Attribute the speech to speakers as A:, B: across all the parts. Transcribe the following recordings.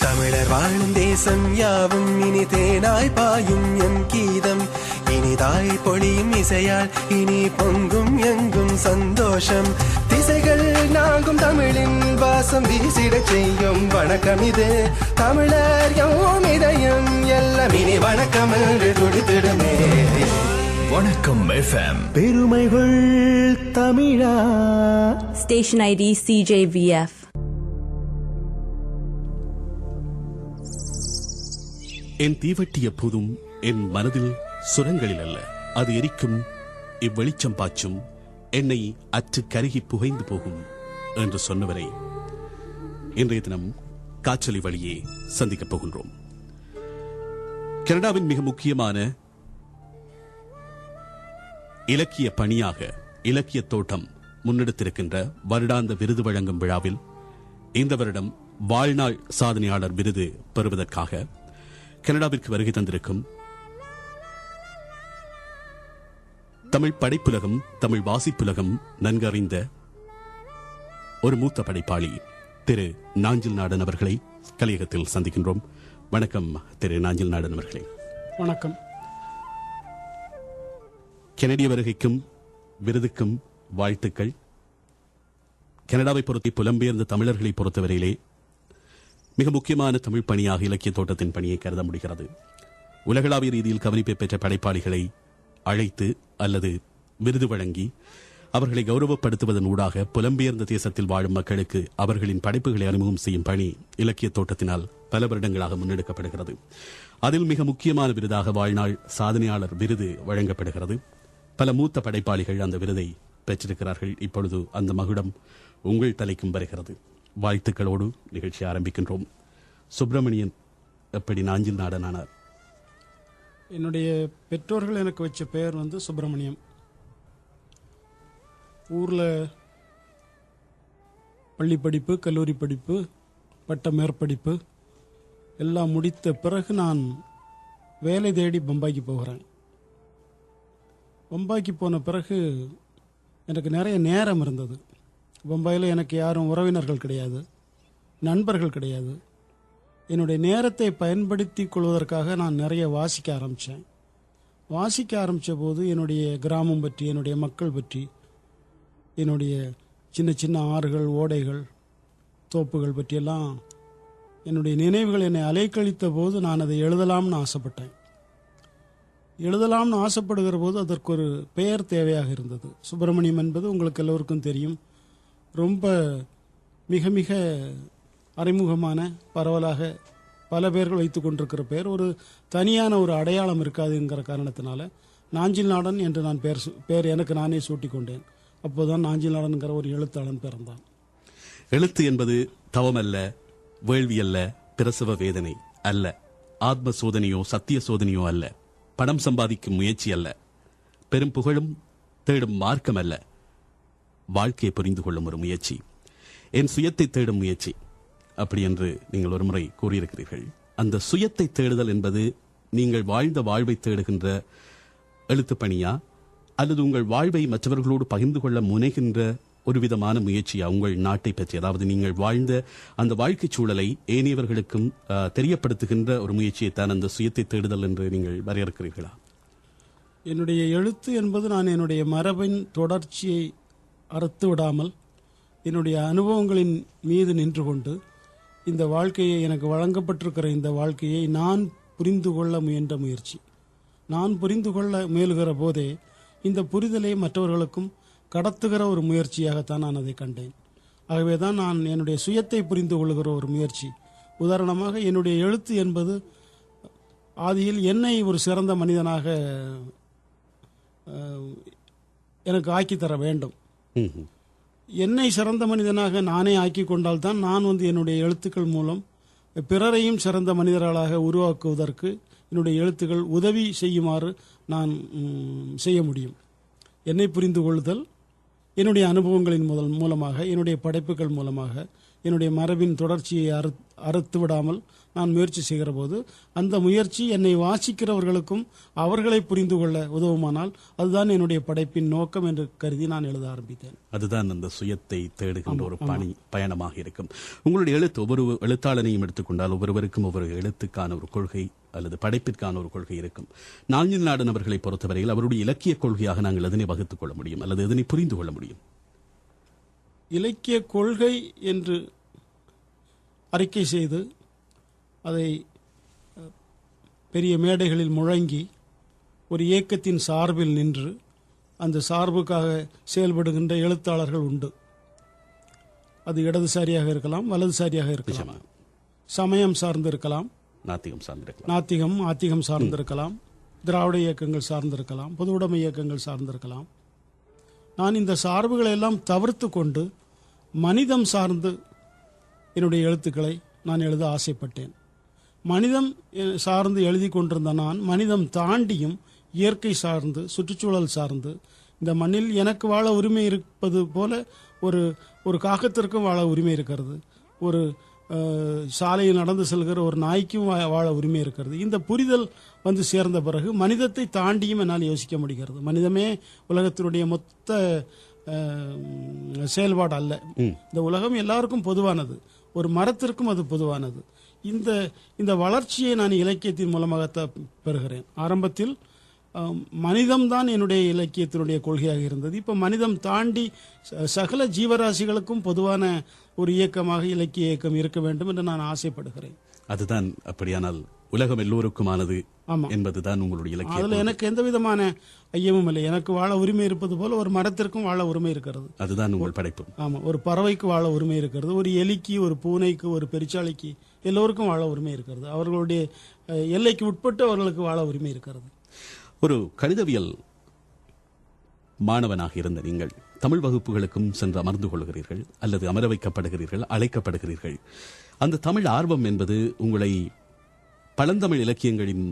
A: தமிழர் வாழும் தேசம் யாவும் இனி தேனாய் பாயும் எம் கீதம். இனிதாய் பொழியும் இசையால் இனி பொங்கும் எங்கும் சந்தோஷம். திசைகள் நான்கும் தமிழின் வாசம் வீசிட செய்யும் வணக்கம் இது. தமிழர் யோம் இதயம் எல்லாம் இனி வணக்கம் என்று துடித்திடுமே.
B: வணக்கம் FM.
A: பெருமைகள் தமிழா.
C: Station ID CJVF.
D: என் தீவட்டிய போதும் என் மனதில் சுரங்களில் அல்ல, அது எரிக்கும் இவ்வெளிச்சம் பாய்ச்சும் என்னை அற்று கருகி புகைந்து போகும் என்று சொன்னவரை இன்றைய தினம் காற்றலை வழியே சந்திக்கப் போகின்றோம். கனடாவின் மிக முக்கியமான இலக்கிய பணியாக இலக்கிய தோட்டம் முன்னெடுத்திருக்கின்ற வருடாந்த விருது வழங்கும் விழாவில் இந்த வருடம் வாழ்நாள் சாதனையாளர் விருது பெறுவதற்காக கனடாவிற்கு வருகை தந்திருக்கும் தமிழ் படைப்புலகம், தமிழ் வாசிப்புலகம் நன்கறிந்த ஒரு மூத்த படைப்பாளி திரு நாஞ்சில் நாடன் அவர்களை கலையகத்தில் சந்திக்கின்றோம். வணக்கம் திரு நாஞ்சில் நாடன் அவர்களே.
E: வணக்கம்.
D: கனடிய வருகைக்கும் விருதுக்கும் வாழ்த்துக்கள். கனடாவை பொறுத்த புலம்பெயர்ந்த தமிழர்களை பொறுத்தவரையிலே மிக முக்கியமான தமிழ் பணியாக இலக்கிய தோட்டத்தின் பணியை கருத முடிகிறது. உலகளாவிய ரீதியில் கவனிப்பை பெற்ற படைப்பாளிகளை அழைத்து அல்லது விருது வழங்கி அவர்களை கௌரவப்படுத்துவதன் ஊடாக புலம்பெயர்ந்த தேசத்தில் வாழும் மக்களுக்கு அவர்களின் படைப்புகளை அறிமுகம் செய்யும் பணி இலக்கிய தோட்டத்தினால் பல வருடங்களாக முன்னெடுக்கப்படுகிறது. அதில் மிக முக்கியமான விருதாக வாழ்நாள் சாதனையாளர் விருது வழங்கப்படுகிறது. பல மூத்த படைப்பாளிகள் அந்த விருதை பெற்றிருக்கிறார்கள். இப்பொழுது அந்த மகுடம் உங்கள் தலைக்கும் வருகிறது. வாழ்த்துக்களோடு நிகழ்ச்சி ஆரம்பிக்கின்றோம். சுப்பிரமணியன் எப்படி நாஞ்சில் நாடனானார்?
E: என்னுடைய பெற்றோர்கள் எனக்கு வச்ச பெயர் சுப்பிரமணியம். ஊரில் பள்ளி படிப்பு, கல்லூரி படிப்பு, பட்ட மேற்படிப்பு எல்லாம் முடித்த பிறகு நான் வேலை தேடி பம்பாய்க்கு போகிறேன். பம்பாய்க்கு போன பிறகு எனக்கு நிறைய நேரம் இருந்தது. பம்பாயில் எனக்கு யாரும் உறவினர்கள் கிடையாது, நண்பர்கள் கிடையாது. என்னுடைய நேரத்தை பயன்படுத்தி கொள்வதற்காக நான் நிறைய வாசிக்க ஆரம்பித்தேன். வாசிக்க ஆரம்பித்த போது என்னுடைய கிராமம் பற்றி, என்னுடைய மக்கள் பற்றி, என்னுடைய சின்ன சின்ன ஆறுகள், ஓடைகள், தோப்புகள் பற்றியெல்லாம் என்னுடைய நினைவுகள் என்னை அலைக்கழித்த போது நான் அதை எழுதலாம்னு ஆசைப்பட்டேன். எழுதலாம்னு ஆசைப்படுகிற போது அதற்கு ஒரு பெயர் தேவையாக இருந்தது. சுப்பிரமணியம் என்பது உங்களுக்கு எல்லோருக்கும் தெரியும், ரொம்ப மிக மிக அறிமுகமான, பரவலாக பல பேர்கள் வைத்து கொண்டிருக்கிற பெயர். ஒரு தனியான ஒரு அடையாளம் இருக்காதுங்கிற காரணத்தினால நாஞ்சில் நாடன் என்று நான் பெயர் எனக்கு நானே சூட்டிக் கொண்டேன். அப்போதான் நாஞ்சில் நாடன்கிற ஒரு எழுத்தாளன் பிறந்தான்.
D: எழுத்து என்பது தவமல்ல, வேள்வி அல்ல, பிரசவ வேதனை அல்ல, ஆத்ம சோதனையோ சத்திய சோதனையோ அல்ல, பணம் சம்பாதிக்கும் முயற்சி அல்ல, பெரும் புகழும் தேடும் மார்க்கம் அல்ல, வாழ்க்கையை புரிந்து கொள்ளும் ஒரு முயற்சி, என் சுயத்தை தேடும் முயற்சி. அப்படி என்று நீங்கள் ஒரு முறை கூறியிருக்கிறீர்கள். அந்த சுயத்தை தேடுதல் என்பது நீங்கள் வாழ்ந்த வாழ்வை தேடுகின்ற எழுத்து பணியா, அல்லது உங்கள் வாழ்வை மற்றவர்களோடு பகிர்ந்து கொள்ள முனைகின்ற ஒரு விதமான முயற்சியா? உங்கள் நாட்டை பற்றி, அதாவது நீங்கள் வாழ்ந்த அந்த வாழ்க்கை சூழலை ஏனையவர்களுக்கும் தெரியப்படுத்துகின்ற ஒரு முயற்சியைத்தான் அந்த சுயத்தை தேடுதல் என்று நீங்கள் வரையறுக்கிறீர்களா?
E: என்னுடைய எழுத்து என்பது நான் என்னுடைய மரபின் தொடர்ச்சியை அறுத்து விடாமல் என்னுடைய அனுபவங்களின் மீது நின்று கொண்டு இந்த வாழ்க்கையை, எனக்கு வழங்கப்பட்டிருக்கிற இந்த வாழ்க்கையை நான் புரிந்து கொள்ள முயன்ற முயற்சி. நான் புரிந்து கொள்ள முயல்கிற போதே இந்த புரிதலை மற்றவர்களுக்கும் கடத்துகிற ஒரு முயற்சியாகத்தான் நான் அதை கண்டேன். ஆகவே தான் நான் என்னுடைய சுயத்தை புரிந்து கொள்கிற ஒரு முயற்சி. உதாரணமாக, என்னுடைய எழுத்து என்பது ஆதியில் என்னை ஒரு சிறந்த மனிதனாக எனக்கு ஆக்கித்தர வேண்டும். என்னை சிறந்த மனிதனாக நானே ஆக்கி கொண்டால்தான் நான் என்னுடைய எழுத்துக்கள் மூலம் பிறரையும் சிறந்த மனிதர்களாக உருவாக்குவதற்கு என்னுடைய எழுத்துக்கள் உதவி செய்யுமாறு நான் செய்ய முடியும். என்னை புரிந்து கொள்ளுதல் என்னுடைய அனுபவங்களின் மூலமாக, என்னுடைய படைப்புகள் மூலமாக, என்னுடைய மரபின் தொடர்ச்சியை அறுத்து விடாமல் நான் முயற்சி செய்கிற போது அந்த முயற்சி என்னை வாசிக்கிறவர்களுக்கும் அவர்களை புரிந்து கொள்ள உதவுமானால் அதுதான் என்னுடைய படைப்பின் நோக்கம் என்று கருதி நான் எழுத ஆரம்பித்தேன்.
D: அதுதான் அந்த சுயத்தை தேடுகின்ற ஒரு பயணமாக இருக்கும். உங்களுடைய எழுத்து ஒவ்வொரு எழுத்தாளனையும் எடுத்துக்கொண்டால் ஒவ்வொருவருக்கும் ஒவ்வொரு எழுத்துக்கான ஒரு கொள்கை அல்லது படைப்பிற்கான ஒரு கொள்கை இருக்கும். நாஞ்சில் நாடன் அவர்களை பொறுத்தவரையில் அவருடைய இலக்கிய கொள்கையாக நாங்கள் எதனை வகுத்துக் கொள்ள முடியும் அல்லது எதனை புரிந்து கொள்ள முடியும்?
E: இலக்கிய கொள்கை என்று அறிக்கை செய்து அதை பெரிய மேடைகளில் முழங்கி ஒரு இயக்கத்தின் சார்பில் நின்று அந்த சார்புக்காக செயல்படுகின்ற எழுத்தாளர்கள் உண்டு. அது இடதுசாரியாக இருக்கலாம், வலதுசாரியாக இருக்கலாம், சமயம் சார்ந்து இருக்கலாம், நாத்திகம் ஆத்திகம் சார்ந்திருக்கலாம், திராவிட இயக்கங்கள் சார்ந்திருக்கலாம், பொதுவுடைமை இயக்கங்கள் சார்ந்திருக்கலாம். நான் இந்த சார்புகளை எல்லாம் தவிர்த்து கொண்டு மனிதம் சார்ந்து என்னுடைய எழுத்துக்களை நான் எழுத ஆசைப்பட்டேன். மனிதம் சார்ந்து எழுதி கொண்டிருந்த நான் மனிதம் தாண்டியும் இயற்கை சார்ந்து சுற்றுச்சூழல் சார்ந்து இந்த மண்ணில் எனக்கு வாழ உரிமை இருப்பது போல ஒரு காகத்திற்கும் வாழ உரிமை இருக்கிறது, ஒரு சாலையில் நடந்து செல்கிற ஒரு நாய்க்கும் வாழ உரிமை இருக்கிறது. இந்த புரிதல் வந்து சேர்ந்த பிறகு மனிதத்தை தாண்டியும் என்னால் யோசிக்க முடிகிறது. மனிதமே உலகத்தினுடைய மொத்த செயல்பாடு அல்ல. இந்த உலகம் எல்லாருக்கும் பொதுவானது, ஒரு மரத்திற்கும் அது பொதுவானது. இந்த வளர்ச்சியை நான் இலக்கியத்தின் மூலமாக பெறுகிறேன். ஆரம்பத்தில் மனிதம்தான் என்னுடைய இலக்கியத்தினுடைய கொள்கையாக இருந்தது. இப்போ மனிதம் தாண்டி சகல ஜீவராசிகளுக்கும் பொதுவான ஒரு இயக்கமாக இலக்கிய இயக்கம் இருக்க வேண்டும் என்று நான் ஆசைப்படுகிறேன்.
D: அதுதான் அப்படியானால் உலகம் எல்லோருக்குமானது என்பதுதான் உங்களுடைய இலக்கியம்.
E: அதுல எனக்கு எந்த விதமான ஐயமும் இல்லை. எனக்கு வாழ உரிமை இருப்பது போல ஒரு மரத்திற்கும் வாழ உரிமை இருக்கிறது.
D: அதுதான் உங்கள் படைப்பு.
E: ஆமா, ஒரு பறவைக்கு வாழ உரிமை இருக்கிறது, ஒரு எலிக்கு, ஒரு பூனைக்கு, ஒரு பெருச்சாளிக்கு, எல்லோருக்கும் வாழ உரிமை இருக்கிறது. அவர்களுடைய எல்லைக்கு உட்பட்டு அவர்களுக்கு வாழ உரிமை இருக்கிறது.
D: ஒரு கணிதவியல் மாணவனாக இருந்த நீங்கள் தமிழ் வகுப்புகளுக்கும் சென்று அமர்ந்து கொள்கிறீர்கள் அல்லது அமர வைக்கப்படுகிறீர்கள், அழைக்கப்படுகிறீர்கள். அந்த தமிழ் ஆர்வம் என்பது உங்களை பழந்தமிழ் இலக்கியங்களின்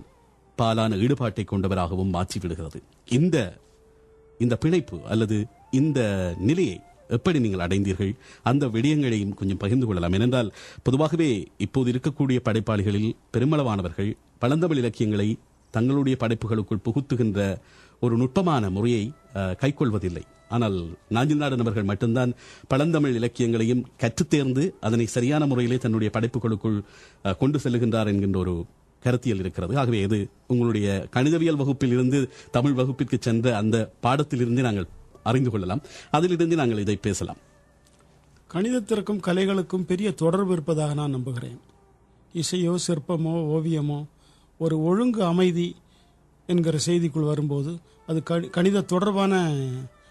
D: பாலான ஈடுபாட்டை கொண்டவராகவும் மாற்றிவிடுகிறது. இந்த பிணைப்பு அல்லது இந்த நிலையை எப்படி நீங்கள் அடைந்தீர்கள்? அந்த விடயங்களையும் கொஞ்சம் பகிர்ந்து கொள்ளலாம். ஏனென்றால் பொதுவாகவே இப்போது இருக்கக்கூடிய படைப்பாளிகளில் பெருமளவானவர்கள் பழந்தமிழ் இலக்கியங்களை தங்களுடைய படைப்புகளுக்குள் புகுத்துகின்ற ஒரு நுட்பமான முறையை கைக்கொள்வதில்லை. ஆனால் நாஞ்சில் நாடன் அவர்கள் மட்டும்தான் பழந்தமிழ் இலக்கியங்களையும் கற்றுத்தேர்ந்து அதனை சரியான முறையிலே தன்னுடைய படைப்புகளுக்குள் கொண்டு செல்லுகின்றார் என்கின்ற ஒரு கருத்தியல் இருக்கிறது. ஆகவே இது உங்களுடைய கணிதவியல் வகுப்பில் இருந்து தமிழ் வகுப்பிற்கு சென்ற அந்த பாடத்திலிருந்து நாங்கள் அறிந்து கொள்ளலாம். அதிலிருந்து நாங்கள் இதை பேசலாம்.
E: கணிதத்திற்கும் கலைகளுக்கும் பெரிய தொடர்பு இருப்பதாக நான் நம்புகிறேன். இசையோ சிற்பமோ ஓவியமோ ஒரு ஒழுங்கு அமைதி என்கிற செய்திக்குள் வரும்போது அது கணித தொடர்பான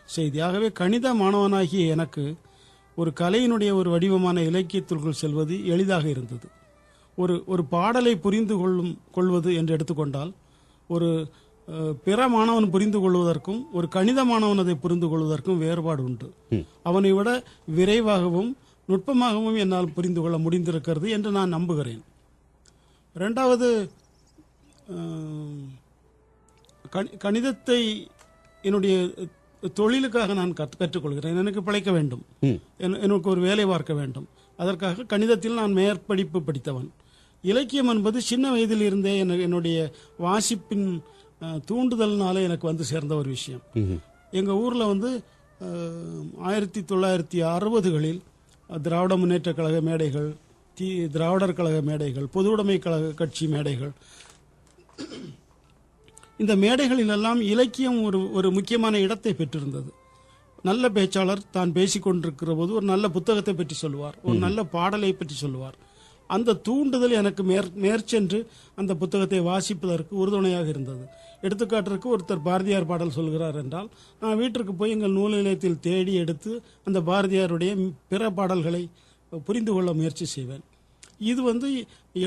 E: செய்தி. ஆகவே கணித மாணவனாகிய எனக்கு ஒரு கலையினுடைய ஒரு வடிவமான இலக்கியத்திற்குள் செல்வது எளிதாக இருந்தது. ஒரு பாடலை புரிந்து கொள்வது என்று எடுத்துக்கொண்டால் ஒரு பிற மாணவன் புரிந்து கொள்வதற்கும் ஒரு கணித மாணவன் அதை புரிந்து கொள்வதற்கும் வேறுபாடு உண்டு. அவனை விட விரைவாகவும் நுட்பமாகவும் என்னால் புரிந்து கொள்ள முடிந்திருக்கிறது என்று நான் நம்புகிறேன். இரண்டாவது, கணிதத்தை என்னுடைய தொழிலுக்காக நான் கற்றுக்கொள்கிறேன். எனக்கு பிழைக்க வேண்டும், எனக்கு ஒரு வேலை பார்க்க வேண்டும். அதற்காக கணிதத்தில் நான் மேற்படிப்பு படித்தவன். இலக்கியம் என்பது சின்ன வயதில் இருந்தே என்னுடைய வாசிப்பின் தூண்டுதல்னால எனக்கு வந்து சேர்ந்த ஒரு விஷயம். எங்க ஊர்ல வந்து 1960களில் திராவிட முன்னேற்ற கழக மேடைகள், திராவிடர் கழக மேடைகள், பொதுவுடைமை கழக கட்சி மேடைகள், இந்த மேடைகளில் எல்லாம் இலக்கியம் ஒரு முக்கியமான இடத்தை பெற்றிருந்தது. நல்ல பேச்சாளர் தான் பேசிக் கொண்டிருக்கிற போது ஒரு நல்ல புத்தகத்தை பற்றி சொல்லுவார், ஒரு நல்ல பாடலை பற்றி சொல்லுவார். அந்த தூண்டுதல் எனக்கு மேற்சென்று அந்த புத்தகத்தை வாசிப்பதற்கு உறுதுணையாக இருந்தது. எடுத்துக்காட்டிற்கு ஒருத்தர் பாரதியார் பாடல் சொல்கிறார் என்றால் நான் வீட்டிற்கு போய் எங்கள் நூல் நிலையத்தில் தேடி எடுத்து அந்த பாரதியாருடைய பிற பாடல்களை புரிந்து கொள்ள முயற்சி செய்வேன். இது வந்து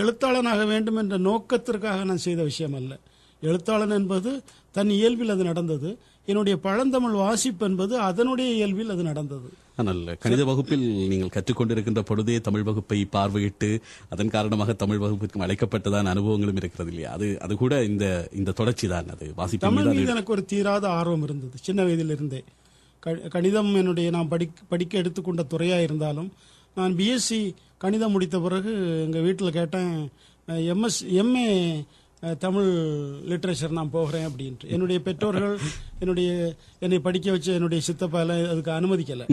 E: எழுத்தாளனாக வேண்டும் என்ற நோக்கத்திற்காக நான் செய்த விஷயம் அல்ல. எழுத்தாளன் என்பது தன் இயல்பில் அது நடந்தது. என்னுடைய பழந்தமிழ் வாசிப்பு என்பது அதனுடைய இயல்பில் அது நடந்தது.
D: ஆனால் கணித வகுப்பில் நீங்கள் கற்றுக்கொண்டிருக்கின்ற பொழுதே தமிழ் வகுப்பை பார்வையிட்டு அதன் காரணமாக தமிழ் வகுப்பிற்கு அழைக்கப்பட்டதான அனுபவங்களும் இருக்கிறது இல்லையா? அது கூட இந்த தொடர்ச்சி தான். அது வாசிப்பு
E: தமிழ் மீது எனக்கு ஒரு தீராத ஆர்வம் இருந்தது சின்ன வயதிலிருந்தே. கணிதம் நான் படிக்க எடுத்துக்கொண்ட துறையா இருந்தாலும் நான் பிஎஸ்சி கணிதம் முடித்த பிறகு எங்கள் வீட்டில் கேட்டேன், எம்ஏ தமிழ் லிட்ரேச்சர் நான் போகிறேன் அப்படின்ட்டு. என்னுடைய பெற்றோர்கள் என்னை படிக்க வச்ச என்னுடைய சித்தப்பால அதுக்கு அனுமதிக்கலை.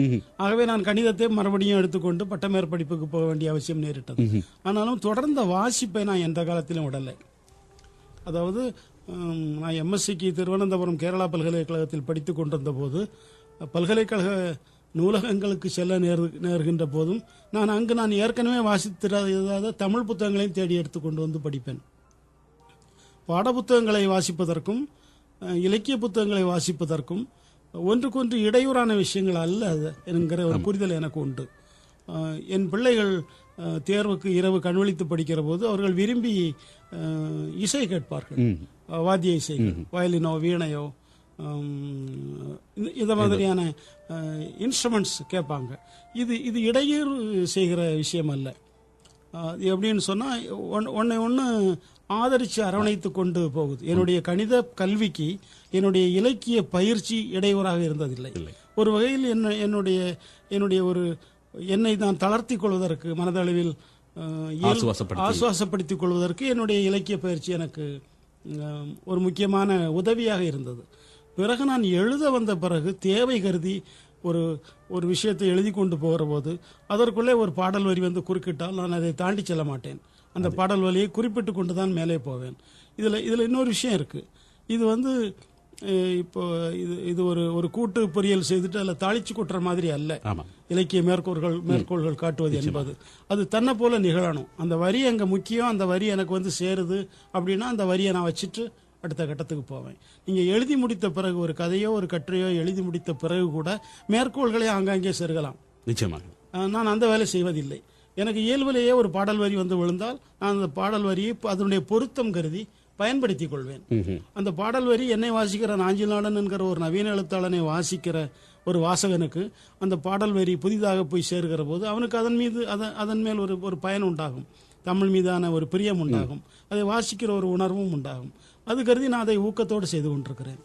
E: ஆகவே நான் கணிதத்தை மறுபடியும் எடுத்துக்கொண்டு பட்டமேற்படிப்புக்கு போக வேண்டிய அவசியம் நேரிட்டது. ஆனாலும் தொடர்ந்த வாசிப்பை நான் எந்த காலத்திலும் விடலை. அதாவது நான் எம்எஸ்சிக்கு திருவனந்தபுரம் கேரளா பல்கலைக்கழகத்தில் படித்து கொண்டிருந்த போது பல்கலைக்கழக நூலகங்களுக்கு செல்ல நேர்கின்ற போதும் நான் ஏற்கனவே வாசித்திராத தமிழ் புத்தகங்களையும் தேடி எடுத்துக்கொண்டு வந்து படிப்பேன். பாட புத்தகங்களை வாசிப்பதற்கும் இலக்கிய புத்தகங்களை வாசிப்பதற்கும் ஒன்றுக்கொன்று இடையூறான விஷயங்கள் அல்ல என்கிற ஒரு புரிதல் எனக்கு உண்டு. என் பிள்ளைகள் தேர்வுக்கு இரவு கண்விழித்து படிக்கிற போது அவர்கள் விரும்பி இசை கேட்பார்கள். வாத்திய இசை, வயலினோ வீணையோ இந்த மாதிரியான இன்ஸ்ட்ருமெண்ட்ஸ் கேட்பாங்க. இது இடையூறு செய்கிற விஷயம் அல்ல. எப்படின்னு சொன்னால் ஒன்று ஆதரித்து அரவணைத்து கொண்டு போகுது. என்னுடைய கணித கல்விக்கு என்னுடைய இலக்கிய பயிற்சி இடையூறாக இருந்ததில்லை. ஒரு வகையில் என்னுடைய ஒரு என்னை நான் தளர்த்தி கொள்வதற்கு மனதளவில் ஆசுவாசப்படுத்திக் கொள்வதற்கு என்னுடைய இலக்கிய பயிற்சி எனக்கு ஒரு முக்கியமான உதவியாக இருந்தது. பிறகு நான் எழுத வந்த பிறகு தேவை கருதி ஒரு விஷயத்தை எழுதி கொண்டு போகிற போது அதற்குள்ளே ஒரு பாடல் வரி வந்து குறுக்கிட்டால் நான் அதை தாண்டி செல்ல மாட்டேன். அந்த பாடல் வரியை குறிப்பிட்டு கொண்டு தான் மேலே போவேன். இதில் இன்னொரு விஷயம் இருக்கு. இது வந்து இப்போ இது ஒரு கூட்டு பொறியல் செய்துட்டு அதில் தாளிச்சு கொட்டுற மாதிரி அல்ல. இலக்கிய மேற்கோள்கள் காட்டுவது என்பது அது தன்னை போல நிகழணும். அந்த வரி அங்கே முக்கியம். அந்த வரி எனக்கு வந்து சேருது அப்படின்னா அந்த வரியை நான் வச்சுட்டு அடுத்த கட்டத்துக்கு போவேன். நீங்கள் எழுதி முடித்த பிறகு ஒரு கதையோ ஒரு கட்டுரையோ எழுதி முடித்த பிறகு கூட மேற்கோள்களை ஆங்காங்கே செருகலாம்.
D: நிச்சயமாக
E: நான் அந்த வேலை செய்வதில்லை. எனக்கு இயல்பிலேயே ஒரு பாடல் வரி வந்து விழுந்தால் நான் அந்த பாடல் வரியை அதனுடைய பொருத்தம் கருதி பயன்படுத்திக் கொள்வேன். அந்த பாடல் வரி என்னை வாசிக்கிற நாஞ்சில்நாடன் என்கிற ஒரு நவீன எழுத்தாளனை வாசிக்கிற ஒரு வாசகனுக்கு அந்த பாடல் வரி புதிதாக போய் சேர்கிற போது அவனுக்கு அதன் மேல் ஒரு பயன் உண்டாகும். தமிழ் மீதான ஒரு பிரியம் உண்டாகும். அதை வாசிக்கிற ஒரு உணர்வும் உண்டாகும். அது கருதி நான் அதை ஊக்கத்தோடு செய்து கொண்டிருக்கிறேன்.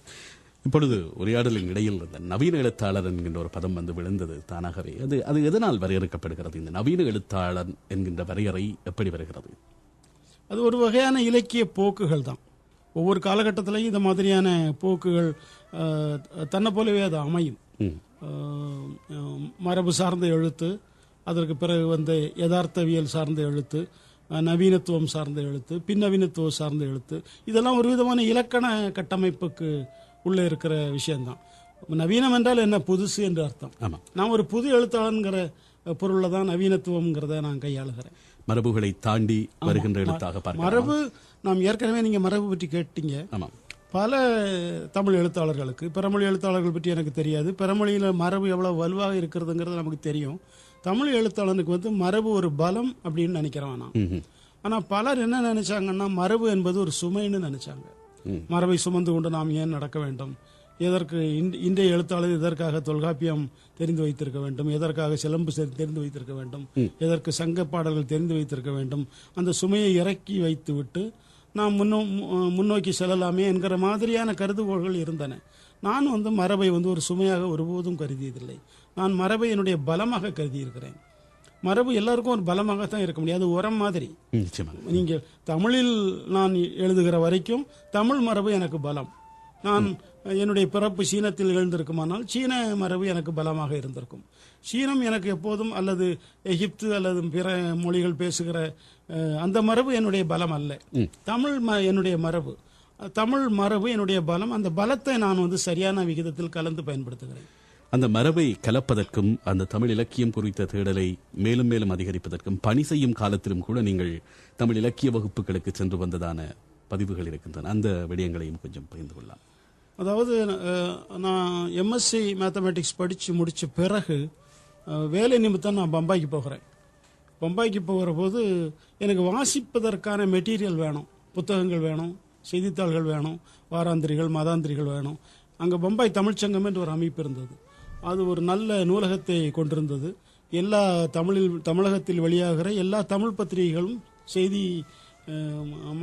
D: இப்பொழுது உரையாடலின் இடையில் இந்த நவீன எழுத்தாளர் என்கின்ற ஒரு பதம் வந்து விழுந்தது தானாகவே. அது எதனால் வரையறுக்கப்படுகிறது? இந்த நவீன எழுத்தாளர் என்கின்ற வரையறை எப்படி வருகிறது?
E: அது ஒரு வகையான இலக்கிய போக்குகள் தான். ஒவ்வொரு காலகட்டத்திலையும் இந்த மாதிரியான போக்குகள் தன்னை போலவே அது அமையும். மரபு சார்ந்த எழுத்து, அதற்கு பிறகு வந்து யதார்த்தவியல் சார்ந்த எழுத்து, நவீனத்துவம் சார்ந்த எழுத்து, பின்னவீனத்துவம் சார்ந்த எழுத்து, இதெல்லாம் ஒரு விதமான இலக்கண கட்டமைப்புக்கு உள்ளே இருக்கிற விஷயம்தான். நவீனம் என்றால் என்ன? புதுசு என்று அர்த்தம். நான் ஒரு புது எழுத்தாளர்ங்கிற பொருள்ல தான் நவீனத்துவம்ங்கிறத நான் கையாளுகிறேன்.
D: மரபுகளை தாண்டி வருகின்ற எழுத்தாக பார்க்க
E: மரபு நாம் ஏற்கனவே நீங்க மரபு பற்றி கேட்டீங்க. பல தமிழ் எழுத்தாளர்களுக்கு பிறமொழி எழுத்தாளர்கள் பற்றி எனக்கு தெரியாது. பிறமொழியில மரபு எவ்வளவு வலுவாக இருக்கிறதுங்கிறது நமக்கு தெரியும். தமிழ் எழுத்தாளனுக்கு வந்து மரபு ஒரு பலம் அப்படின்னு நினைக்கிறேன் நான். ஆனா பலர் என்ன நினைச்சாங்கன்னா மரபு என்பது ஒரு சுமைன்னு நினைச்சாங்க. மரபை சுமந்து கொண்டு நாம் ஏன் நடக்க வேண்டும்? எதற்கு இன்றைய எழுத்தாளர் எதற்காக தொல்காப்பியம் தெரிந்து வைத்திருக்க வேண்டும்? எதற்காக சிலம்பு தெரிந்து வைத்திருக்க வேண்டும்? எதற்கு சங்க பாடல்கள் தெரிந்து வைத்திருக்க வேண்டும்? அந்த சுமையை இறக்கி வைத்து விட்டு நாம் முன்னோக்கி செல்லலாமே என்கிற மாதிரியான கருதுகோள்கள் இருந்தன. நான் வந்து மரபை வந்து ஒரு சுமையாக ஒருபோதும் கருதியதில்லை. நான் மரபை என்னுடைய பலமாக கருதி இருக்கிறேன். மரபு எல்லாருக்கும் ஒரு பலமாகத்தான் இருக்க முடியாது, உரம் மாதிரி. நீங்க தமிழில் நான் எழுதுகிற வரைக்கும் தமிழ் மரபு எனக்கு பலம். நான் என்னுடைய பிறப்பு சீனத்தில் எழுந்திருக்குமானால் சீன மரபு எனக்கு பலமாக இருந்திருக்கும். சீனம் எனக்கு எப்போதும் அல்லது எகிப்து அல்லது பிற மொழிகள் பேசுகிற அந்த மரபு என்னுடைய பலம் அல்ல. தமிழ் என்னுடைய மரபு, தமிழ் மரபு என்னுடைய பலம். அந்த பலத்தை நான் வந்து சரியான விகிதத்தில் கலந்து பயன்படுத்துகிறேன்.
D: அந்த மரபை கலப்பதற்கும் அந்த தமிழ் இலக்கியம் குறித்த தேடலை மேலும் மேலும் அதிகரிப்பதற்கும் பணி செய்யும் காலத்திலும் கூட நீங்கள் தமிழ் இலக்கிய வகுப்புகளுக்கு சென்று வந்ததான பதிவுகள் இருக்கின்றன. அந்த விடயங்களையும் கொஞ்சம் பகிர்ந்து கொள்ளலாம்.
E: அதாவது நான் எம்எஸ்சி மேத்தமேட்டிக்ஸ் படித்து முடித்த பிறகு வேலை நிமித்தம் நான் பம்பாய்க்கு போகிறேன். பம்பாய்க்கு போகிற போது எனக்கு வாசிப்பதற்கான மெட்டீரியல் வேணும், புத்தகங்கள் வேணும், செய்தித்தாள்கள் வேணும், வாராந்திரிகள் மாதாந்திரிகள் வேணும். அங்கே பம்பாய் தமிழ்ச்சங்கம் என்று ஒரு அமைப்பு இருந்தது. அது ஒரு நல்ல நூலகத்தை கொண்டிருந்தது. எல்லா தமிழகத்தில் வெளியாகிற எல்லா தமிழ் பத்திரிகைகளும் செய்தி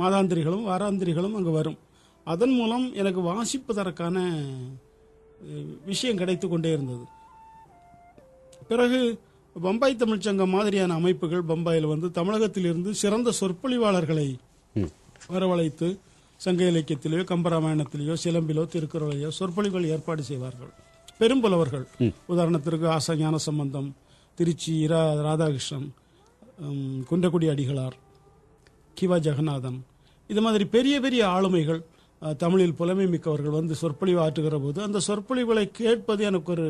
E: மாதாந்திரிகளும் வாராந்திரிகளும் அங்கே வரும். அதன் மூலம் எனக்கு வாசிப்பதற்கான விஷயம் கிடைத்து கொண்டே இருந்தது. பிறகு பம்பாய் தமிழ்ச்சங்கம் மாதிரியான அமைப்புகள் பம்பாயில் வந்து தமிழகத்திலிருந்து சிறந்த சொற்பொழிவாளர்களை வரவழைத்து சங்க இலக்கியத்திலேயோ கம்பராமாயணத்திலேயோ சிலம்பிலோ திருக்குறளையோ சொற்பொழிவுகள் ஏற்பாடு செய்வார்கள். பெரும்புலவர்கள், உதாரணத்திற்கு ஆசா ஞான சம்பந்தம், திருச்சி ராதாகிருஷ்ணன், குன்றக்குடி அடிகளார், கிவா ஜெகநாதன், இது மாதிரி பெரிய பெரிய ஆளுமைகள் தமிழில் புலமை மிக்கவர்கள் வந்து சொற்பொழிவு ஆற்றுகிற போது அந்த சொற்பொழிவுகளை கேட்பது எனக்கு ஒரு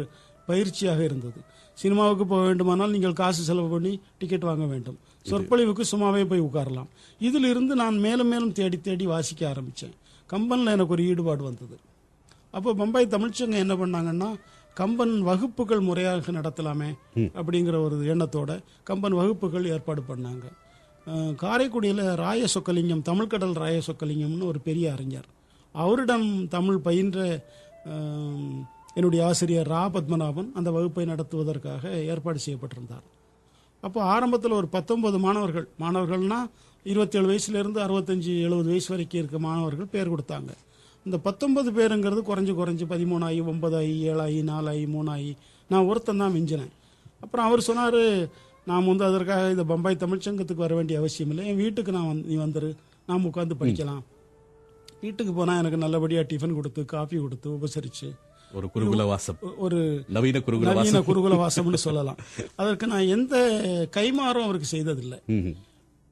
E: பயிற்சியாக இருந்தது. சினிமாவுக்கு போக வேண்டுமானால் நீங்கள் காசு செலவு பண்ணி டிக்கெட் வாங்க வேண்டும், சொற்பொழிவுக்கு சும்மாவே போய் உட்காரலாம். இதில் இருந்து நான் மேலும் மேலும் தேடி தேடி வாசிக்க ஆரம்பித்தேன். கம்பனில் எனக்கு ஒரு ஈடுபாடு வந்தது. அப்போ பம்பாய் தமிழ்ச்சங்கம் என்ன பண்ணாங்கன்னா, கம்பன் வகுப்புகள் முறையாக நடத்தலாமே அப்படிங்கிற ஒரு எண்ணத்தோட கம்பன் வகுப்புகள் ஏற்பாடு பண்ணாங்க. காரைக்குடியில் ராய சொக்கலிங்கம், தமிழ்கடல் ராய சொக்கலிங்கம்னு ஒரு பெரிய அறிஞர், அவரிடம் தமிழ் பயின்ற என்னுடைய ஆசிரியர் ரா பத்மநாபன் அந்த வகுப்பை நடத்துவதற்காக ஏற்பாடு செய்யப்பட்டிருந்தார். அப்போ ஆரம்பத்தில் ஒரு 19 மாணவர்கள்னா 27 வயசுலேருந்து 65-70 வயசு வரைக்கும் இருக்க மாணவர்கள் பேர் கொடுத்தாங்க. இந்த 19 பேருங்கிறது குறைஞ்சு 13 ஆகி 9 ஆகி 7 ஆகி 4 ஆகி 3 ஆகி நான் ஒருத்தன் தான் மிஞ்சினேன். அப்புறம் அவர் சொன்னார், நாம் வந்து அதற்காக இந்த பம்பாய் தமிழ்ச்சங்கத்துக்கு வர வேண்டிய அவசியம் இல்லை, என் வீட்டுக்கு நீ வந்துரு, நாம் உட்காந்து படிக்கலாம். வீட்டுக்கு போனால் எனக்கு நல்லபடியாக டிஃபன் கொடுத்து காஃபி கொடுத்து உபசரித்து
D: ஒரு குருகுலவாசம்,
E: ஒரு
D: நவீன
E: குருகுலவாசம்னு சொல்லலாம். அதற்கு நான் எந்த கைமாறும் அவருக்கு செய்ததில்லை.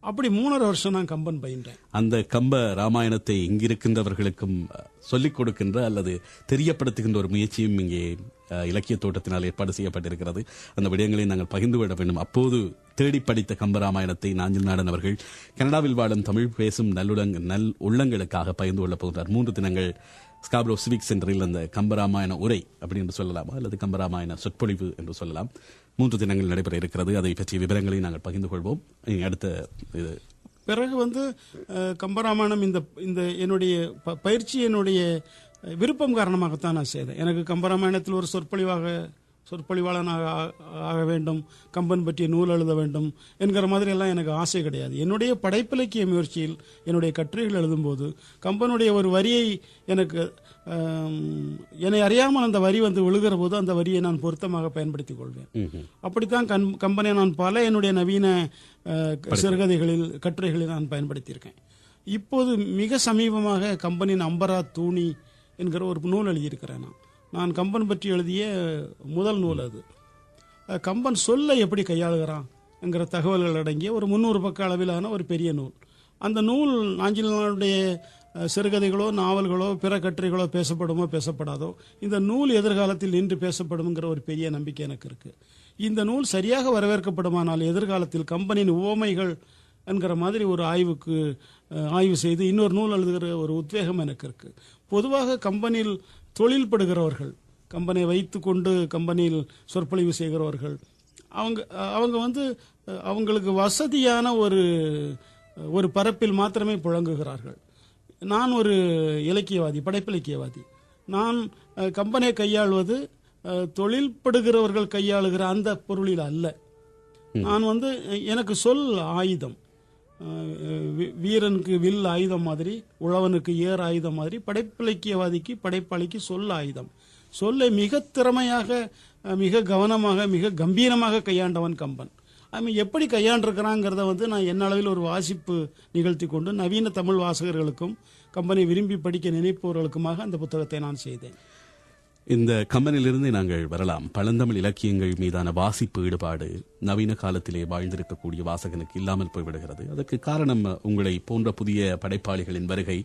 E: அப்படி 3.5 வருஷம் நான் கம்பன் பயின்றேன்.
D: அந்த கம்ப ராமாயணத்தை இங்கிருக்கின்றவர்களுக்கும் சொல்லிக் கொடுக்கின்ற அல்லது தெரியப்படுத்துகின்ற ஒரு முயற்சியும் இங்கே இலக்கிய தோட்டத்தினால் ஏற்பாடு செய்யப்பட்டிருக்கிறது. அந்த விடயங்களை நாங்கள் பகிர்ந்து விட வேண்டும். அப்போது தேடி படித்த கம்பராமாயணத்தை நாஞ்சில் நாடன் அவர்கள் கனடாவில் வாழும் தமிழ் பேசும் நல் உள்ளங்களுக்காக பகிர்ந்து கொள்ளப் போகிறார். 3 தினங்கள் ஸ்காப்ரோ சிவிக் சென்டரில் அந்த கம்பராமாயண உரை அப்படி என்று சொல்லலாமா அல்லது கம்பராமாயண சொற்பொழிவு என்று சொல்லலாம், 3 தினங்கள் நடைபெற இருக்கிறது. அதை பற்றிய விவரங்களை நாங்கள் பகிர்ந்து கொள்வோம். அடுத்த இது
E: பிறகு வந்து கம்பராமாயணம் இந்த என்னுடைய பயிற்சி என்னுடைய விருப்பம் காரணமாகத்தான் நான் செய்தேன். எனக்கு கம்பராமாயணத்தில் ஒரு சொற்பொழிவாளனாக ஆக வேண்டும், கம்பன் பற்றிய நூல் எழுத வேண்டும் என்கிற மாதிரி எல்லாம் எனக்கு ஆசை கிடையாது. என்னுடைய படைப்பிலக்கிய முயற்சியில் என்னுடைய கட்டுரைகள் எழுதும்போது கம்பனுடைய ஒரு வரியை என்னை அறியாமல் அந்த வரி வந்து விழுகிற போது அந்த வரியை நான் பொருத்தமாக பயன்படுத்திக் கொள்வேன். அப்படித்தான் கம்பனை நான் பல என்னுடைய நவீன சிறுகதைகளில் கட்டுரைகளில் நான் பயன்படுத்தியிருக்கேன். இப்போது மிக சமீபமாக கம்பனின் அம்பரா தூணி என்கிற ஒரு நூல் எழுதியிருக்கிறேன். நான் கம்பன் பற்றி எழுதிய முதல் நூல் அது. கம்பன் சொல்லை எப்படி கையாளுகிறான் என்கிற தகவல்கள் அடங்கிய ஒரு 300 பக்க அளவிலான ஒரு பெரிய நூல். அந்த நூல் நாஞ்சிலுடைய சிறுகதைகளோ நாவல்களோ பிற கட்டுரைகளோ பேசப்படுமோ பேசப்படாதோ, இந்த நூல் எதிர்காலத்தில் நின்று பேசப்படும்ங்கிற ஒரு பெரிய நம்பிக்கை எனக்கு இருக்கு. இந்த நூல் சரியாக வரவேற்கப்படுமானால் எதிர்காலத்தில் கம்பனின் உவமைகள் என்கிற மாதிரி ஒரு ஆய்வு செய்து இன்னொரு நூல் எழுதுகிற ஒரு உத்வேகம் எனக்கு இருக்கு. பொதுவாக கம்பனில் தொழில்படுகிறவர்கள், கம்பனை வைத்து கொண்டு கம்பனியில் சொற்பொழிவு செய்கிறவர்கள், அவங்க வந்து அவங்களுக்கு வசதியான ஒரு பரப்பில் மாத்திரமே புழங்குகிறார்கள். நான் ஒரு இலக்கியவாதி, படைப்பிலக்கியவாதி. நான் கம்பனை கையாள்வது தொழில்படுகிறவர்கள் கையாளுகிற அந்த பொருளில் அல்ல. நான் வந்து எனக்கு சொல் ஆயுதம், வீரனுக்கு வில் ஆயுதம் மாதிரி, உழவனுக்கு ஏர் ஆயுதம் மாதிரி, படைப்பிலக்கியவாதிக்கு படைப்பாளிக்கு சொல் ஆயுதம். சொல்லை மிக திறமையாக, மிக கவனமாக, மிக கம்பீரமாக கையாண்டவன் கம்பன். எப்படி கையாண்டிருக்கிறாங்கிறத வந்து நான் என்ன அளவில் ஒரு வாசிப்பு நிகழ்த்தி கொண்டு நவீன தமிழ் வாசகர்களுக்கும் கம்பனை விரும்பி படிக்க நினைப்பவர்களுக்குமாக அந்த புத்தகத்தை நான் செய்தேன்.
D: இந்த கம்பனிலிருந்து நாங்கள் வரலாம். பழந்தமிழ் இலக்கியங்கள் மீதான வாசிப்பு ஈடுபாடு நவீன காலத்திலே வாழ்ந்திருக்கக்கூடிய வாசகனுக்கு இல்லாமல் போய்விடுகிறது. அதற்கு காரணம் உங்களை போன்ற புதிய படைப்பாளிகளின் வருகை,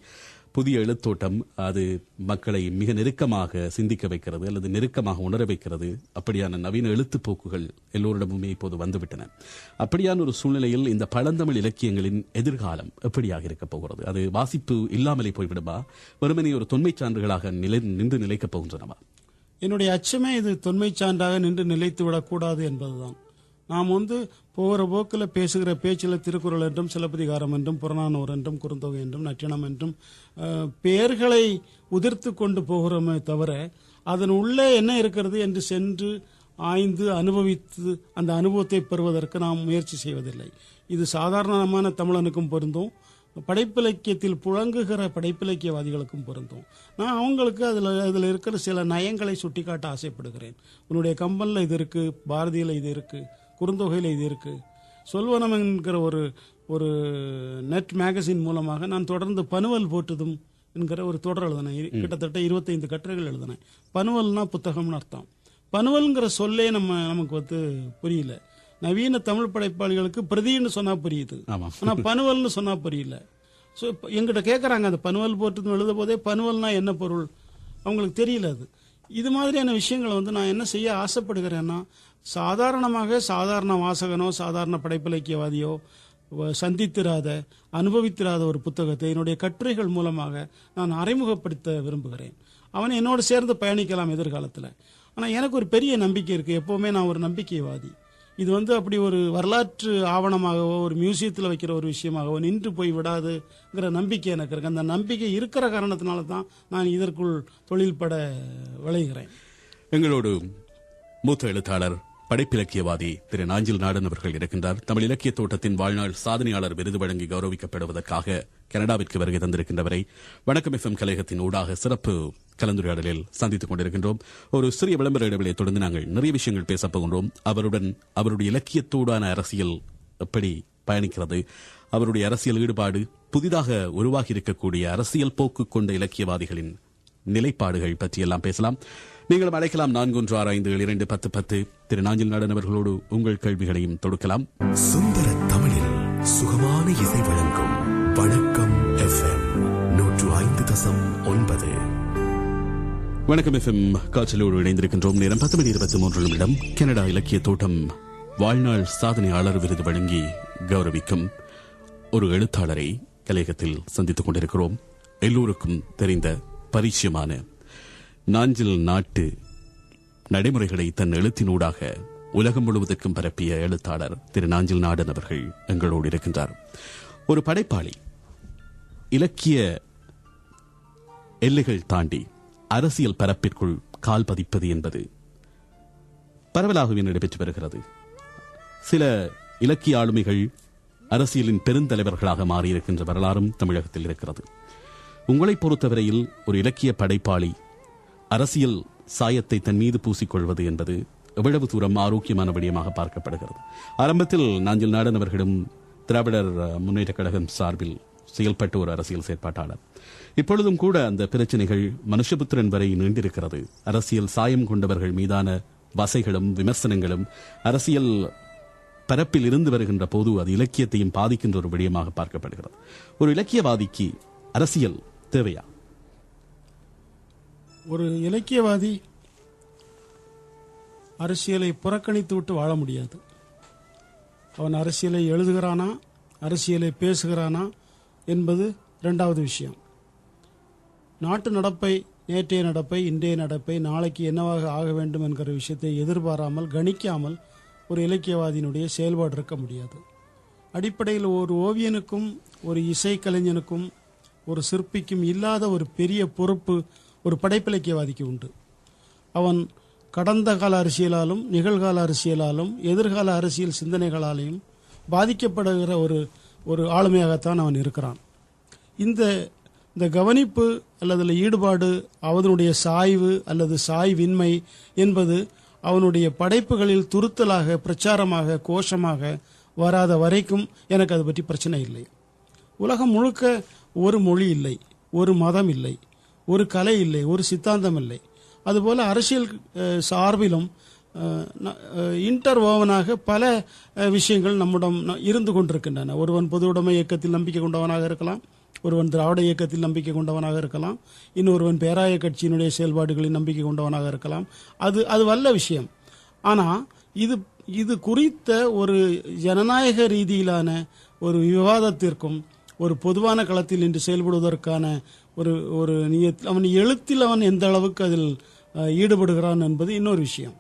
D: புதிய எழுத்தோட்டம். அது மக்களை மிக நெருக்கமாக சிந்திக்க வைக்கிறது அல்லது நெருக்கமாக உணர வைக்கிறது. அப்படியான நவீன எழுத்துப்போக்குகள் எல்லோரிடமுமே இப்போது வந்துவிட்டன. அப்படியான ஒரு சூழ்நிலையில் இந்த பழந்தமிழ் இலக்கியங்களின் எதிர்காலம் எப்படியாக இருக்கப் போகிறது? அது வாசிப்பு இல்லாமலே போய்விடுமா? வெறுமனே ஒரு தொன்மை சான்றுகளாக நின்று நிலைக்கப் போகின்றனவா?
E: என்னுடைய அச்சமே இது தொன்மை சான்றாக நின்று நிலைத்து விடக்கூடாது என்பதுதான். நாம் வந்து போகிற போக்கில் பேசுகிற பேச்சில் திருக்குறள் என்றும் சிலப்பதிகாரம் என்றும் புறநானூறு என்றும் குறுந்தொகை என்றும் நற்றினம் என்றும் பெயர்களை உதிர்த்து கொண்டு போகிறோமே தவிர அதன் உள்ளே என்ன இருக்கிறது என்று சென்று ஆய்ந்து அனுபவித்து அந்த அனுபவத்தை பெறுவதற்கு நாம் முயற்சி செய்வதில்லை. இது சாதாரணமான தமிழனுக்கும் பொருந்தும், படைப்பிலக்கியத்தில் புழங்குகிற படைப்பிலக்கியவாதிகளுக்கும் பொருந்தும். நான் அவங்களுக்கு அதில் இருக்கிற சில நயங்களை சுட்டிக்காட்ட ஆசைப்படுகிறேன். உன்னுடைய கம்பனில் இது இருக்கு, பாரதியில் இது இருக்கு, குறுந்தொகையில் இது இருக்கு. சொல்வனம் என்கிற ஒரு நெட் மேகசின் மூலமாக நான் தொடர்ந்து பனுவல் போற்றுதும் என்கிற ஒரு தொடர் எழுதினேன். கிட்டத்தட்ட 25 கட்டுரைகள் எழுதினேன். பனுவல்னா புத்தகம்னு அர்த்தம். பனுவல்ங்கிற சொல்லே நமக்கு புரியல. நவீன தமிழ் படைப்பாளிகளுக்கு பிரதின்னு சொன்னா புரியுது, ஆனா பனுவல்னு சொன்னா புரியல. ஸோ எங்கிட்ட கேட்கறாங்க, அந்த பனுவல் போட்டு எழுத போதே பனுவல்னா என்ன பொருள் அவங்களுக்கு தெரியல. அது இது மாதிரியான விஷயங்களை நான் என்ன செய்ய ஆசைப்படுகிறேன்னா, சாதாரண வாசகனோ சாதாரண படைப்பிலக்கியவாதியோ சந்தித்திராத அனுபவித்திராத ஒரு புத்தகத்தை என்னுடைய கட்டுரைகள் மூலமாக நான் அறிமுகப்படுத்த விரும்புகிறேன். அவன் என்னோடு சேர்ந்து பயணிக்கலாம் எதிர்காலத்தில். ஆனால் எனக்கு ஒரு பெரிய நம்பிக்கை இருக்கு. எப்பவுமே நான் ஒரு நம்பிக்கைவாதி. இது அப்படி ஒரு வரலாற்று ஆவணமாகவோ ஒரு மியூசியத்தில் வைக்கிற ஒரு விஷயமாகவோ நின்று போய் விடாதுங்கிற நம்பிக்கை எனக்கு இருக்கு. அந்த நம்பிக்கை இருக்கிற காரணத்தினால தான் நான் இதற்குள் தொழில்பட விளைகிறேன்.
D: எங்களோடு மூத்த எழுத்தாளர் படைப்பிலக்கியவாதி திரு நாஞ்சில் நாடன் அவர்கள் இருக்கின்றார். தமிழ் இலக்கிய தோட்டத்தின் வாழ்நாள் சாதனையாளர் விருது வழங்கி கௌரவிக்கப்படுவதற்காக கனடாவிற்கு வருகை தந்திருக்கின்றவரை வணக்கம் FM கலையகத்தின் ஊடாக சிறப்பு கலந்துரையாடலில் சந்தித்துக் கொண்டிருக்கின்றோம். ஒரு சிறிய விளம்பர இடைவெளியை தொடர்ந்து நாங்கள் நிறைய விஷயங்கள் பேசப் போகின்றோம். அவருடைய இலக்கியத்தோடான அரசியல் எப்படி பயணிக்கிறது, அவருடைய அரசியல் ஈடுபாடு, புதிதாக உருவாகி இருக்கக்கூடிய அரசியல் போக்கு கொண்ட இலக்கியவாதிகளின் நிலைப்பாடுகள் பற்றியெல்லாம் பேசலாம். நீங்களும் அழைக்கலாம் 4165721010. திரு நாஞ்சில் நாடன் அவர்களோடு உங்கள் கேள்விகளையும் தொடுக்கலாம்.
B: சுந்தர தமிழில் சுகமான இசை வழங்கும் வணக்கம் FM 105.9.
D: வணக்கம் FM காட்சியோடு இணைந்திருக்கின்றோம். நேரம் 10:23 கனடா இலக்கிய தோட்டம் வாழ்நாள் சாதனையாளர் விருது வழங்கி கௌரவிக்கும் ஒரு எழுத்தாளரை கலையகத்தில் சந்தித்துக் கொண்டிருக்கிறோம். எல்லோருக்கும் தெரிந்த பரிச்சயமான நாஞ்சில் நாட்டு நடைமுறைகளை தன் எழுத்தினூடாக உலகம் முழுவதற்கும் பரப்பிய எழுத்தாளர் திரு நாஞ்சில் நாடன் அவர்கள் எங்களோடு இருக்கின்றார். ஒரு படைப்பாளி இலக்கிய எல்லைகள் தாண்டி அரசியல் பரப்பிற்குள் கால் பதிப்பது என்பது பரவலாகவே நடைபெற்று வருகிறது. சில இலக்கிய ஆளுமைகள் அரசியலின் பெருந்தலைவர்களாக மாறியிருக்கின்ற வரலாறும் தமிழகத்தில் இருக்கிறது. உங்களை பொறுத்தவரையில் ஒரு இலக்கிய படைப்பாளி அரசியல் சாயத்தை தன் மீது பூசிக்கொள்வது என்பது எவ்வளவு தூரம் ஆரோக்கியமான விடயமாக பார்க்கப்படுகிறது? ஆரம்பத்தில் நாஞ்சில் நாடன் அவர்களும் திராவிடர் முன்னேற்ற கழகம் சார்பில் செயல்பட்ட ஒரு அரசியல் செயற்பாட்டாளர். இப்பொழுதும் கூட அந்த பிரச்சனைகள் மனுஷபுத்திரன் வரை நீண்டிருக்கிறது. அரசியல் சாயம் கொண்டவர்கள் மீதான வசைகளும் விமர்சனங்களும் அரசியல் பரப்பில் இருந்து வருகின்ற போது அது இலக்கியத்தையும் பாதிக்கின்ற ஒரு விடயமாக பார்க்கப்படுகிறது. ஒரு இலக்கியவாதிக்கு அரசியல் தேவையா?
E: ஒரு இலக்கியவாதி அரசியலை புறக்கணித்து விட்டு வாழ முடியாது. அவன் அரசியலை எழுதுகிறானா, அரசியலை பேசுகிறானா என்பது இரண்டாவது விஷயம். நாட்டு நடப்பை, நேற்றைய நடப்பை, இன்றைய நடப்பை, நாளைக்கு என்னவாக ஆக வேண்டும் என்கிற விஷயத்தை எதிர்பாராமல் கணிக்காமல் ஒரு இலக்கியவாதியினுடைய செயல்பாடு இருக்க முடியாது. அடிப்படையில் ஒரு ஓவியனுக்கும் ஒரு இசைக்கலைஞனுக்கும் ஒரு சிற்பிக்கும் இல்லாத ஒரு பெரிய பொறுப்பு ஒரு படைப்பிலக்கியவாதிக்கு உண்டு. அவன் கடந்த கால அரசியலாலும் நிகழ்கால அரசியலாலும் எதிர்கால அரசியல் சிந்தனைகளாலையும் பாதிக்கப்படுகிற ஒரு ஆளுமையாகத்தான் அவன் இருக்கிறான். இந்த கவனிப்பு அல்லது ஈடுபாடு, அவனுடைய சாய்வு அல்லது சாய்வின்மை என்பது அவனுடைய படைப்புகளில் துருத்தலாக, பிரச்சாரமாக, கோஷமாக வராத வரைக்கும் எனக்கு அது பற்றி பிரச்சனை இல்லை. உலகம் முழுக்க ஒரு மொழி இல்லை, ஒரு மதம் இல்லை, ஒரு கலை இல்லை, ஒரு சித்தாந்தம் இல்லை. அதுபோல அரசியல் சார்பிலும் இன்டர்வோவனாக பல விஷயங்கள் நம்மிடம் இருந்து கொண்டிருக்கின்றன. ஒருவன் பொது உடைமை இயக்கத்தில் நம்பிக்கை கொண்டவனாக இருக்கலாம், ஒருவன் திராவிட இயக்கத்தில் நம்பிக்கை கொண்டவனாக இருக்கலாம், இன்னொருவன் பேராய கட்சியினுடைய செயல்பாடுகளில் நம்பிக்கை கொண்டவனாக இருக்கலாம். அது வல்ல விஷயம். ஆனால் இது குறித்த ஒரு ஜனநாயக ரீதியிலான ஒரு விவாதத்திற்கும் ஒரு பொதுவான களத்தில் இன்று செயல்படுவதற்கான ஒரு அவன் எழுத்தில் அவன் எந்த அளவுக்கு அதில் ஈடுபடுகிறான் என்பது இன்னொரு விஷயம்.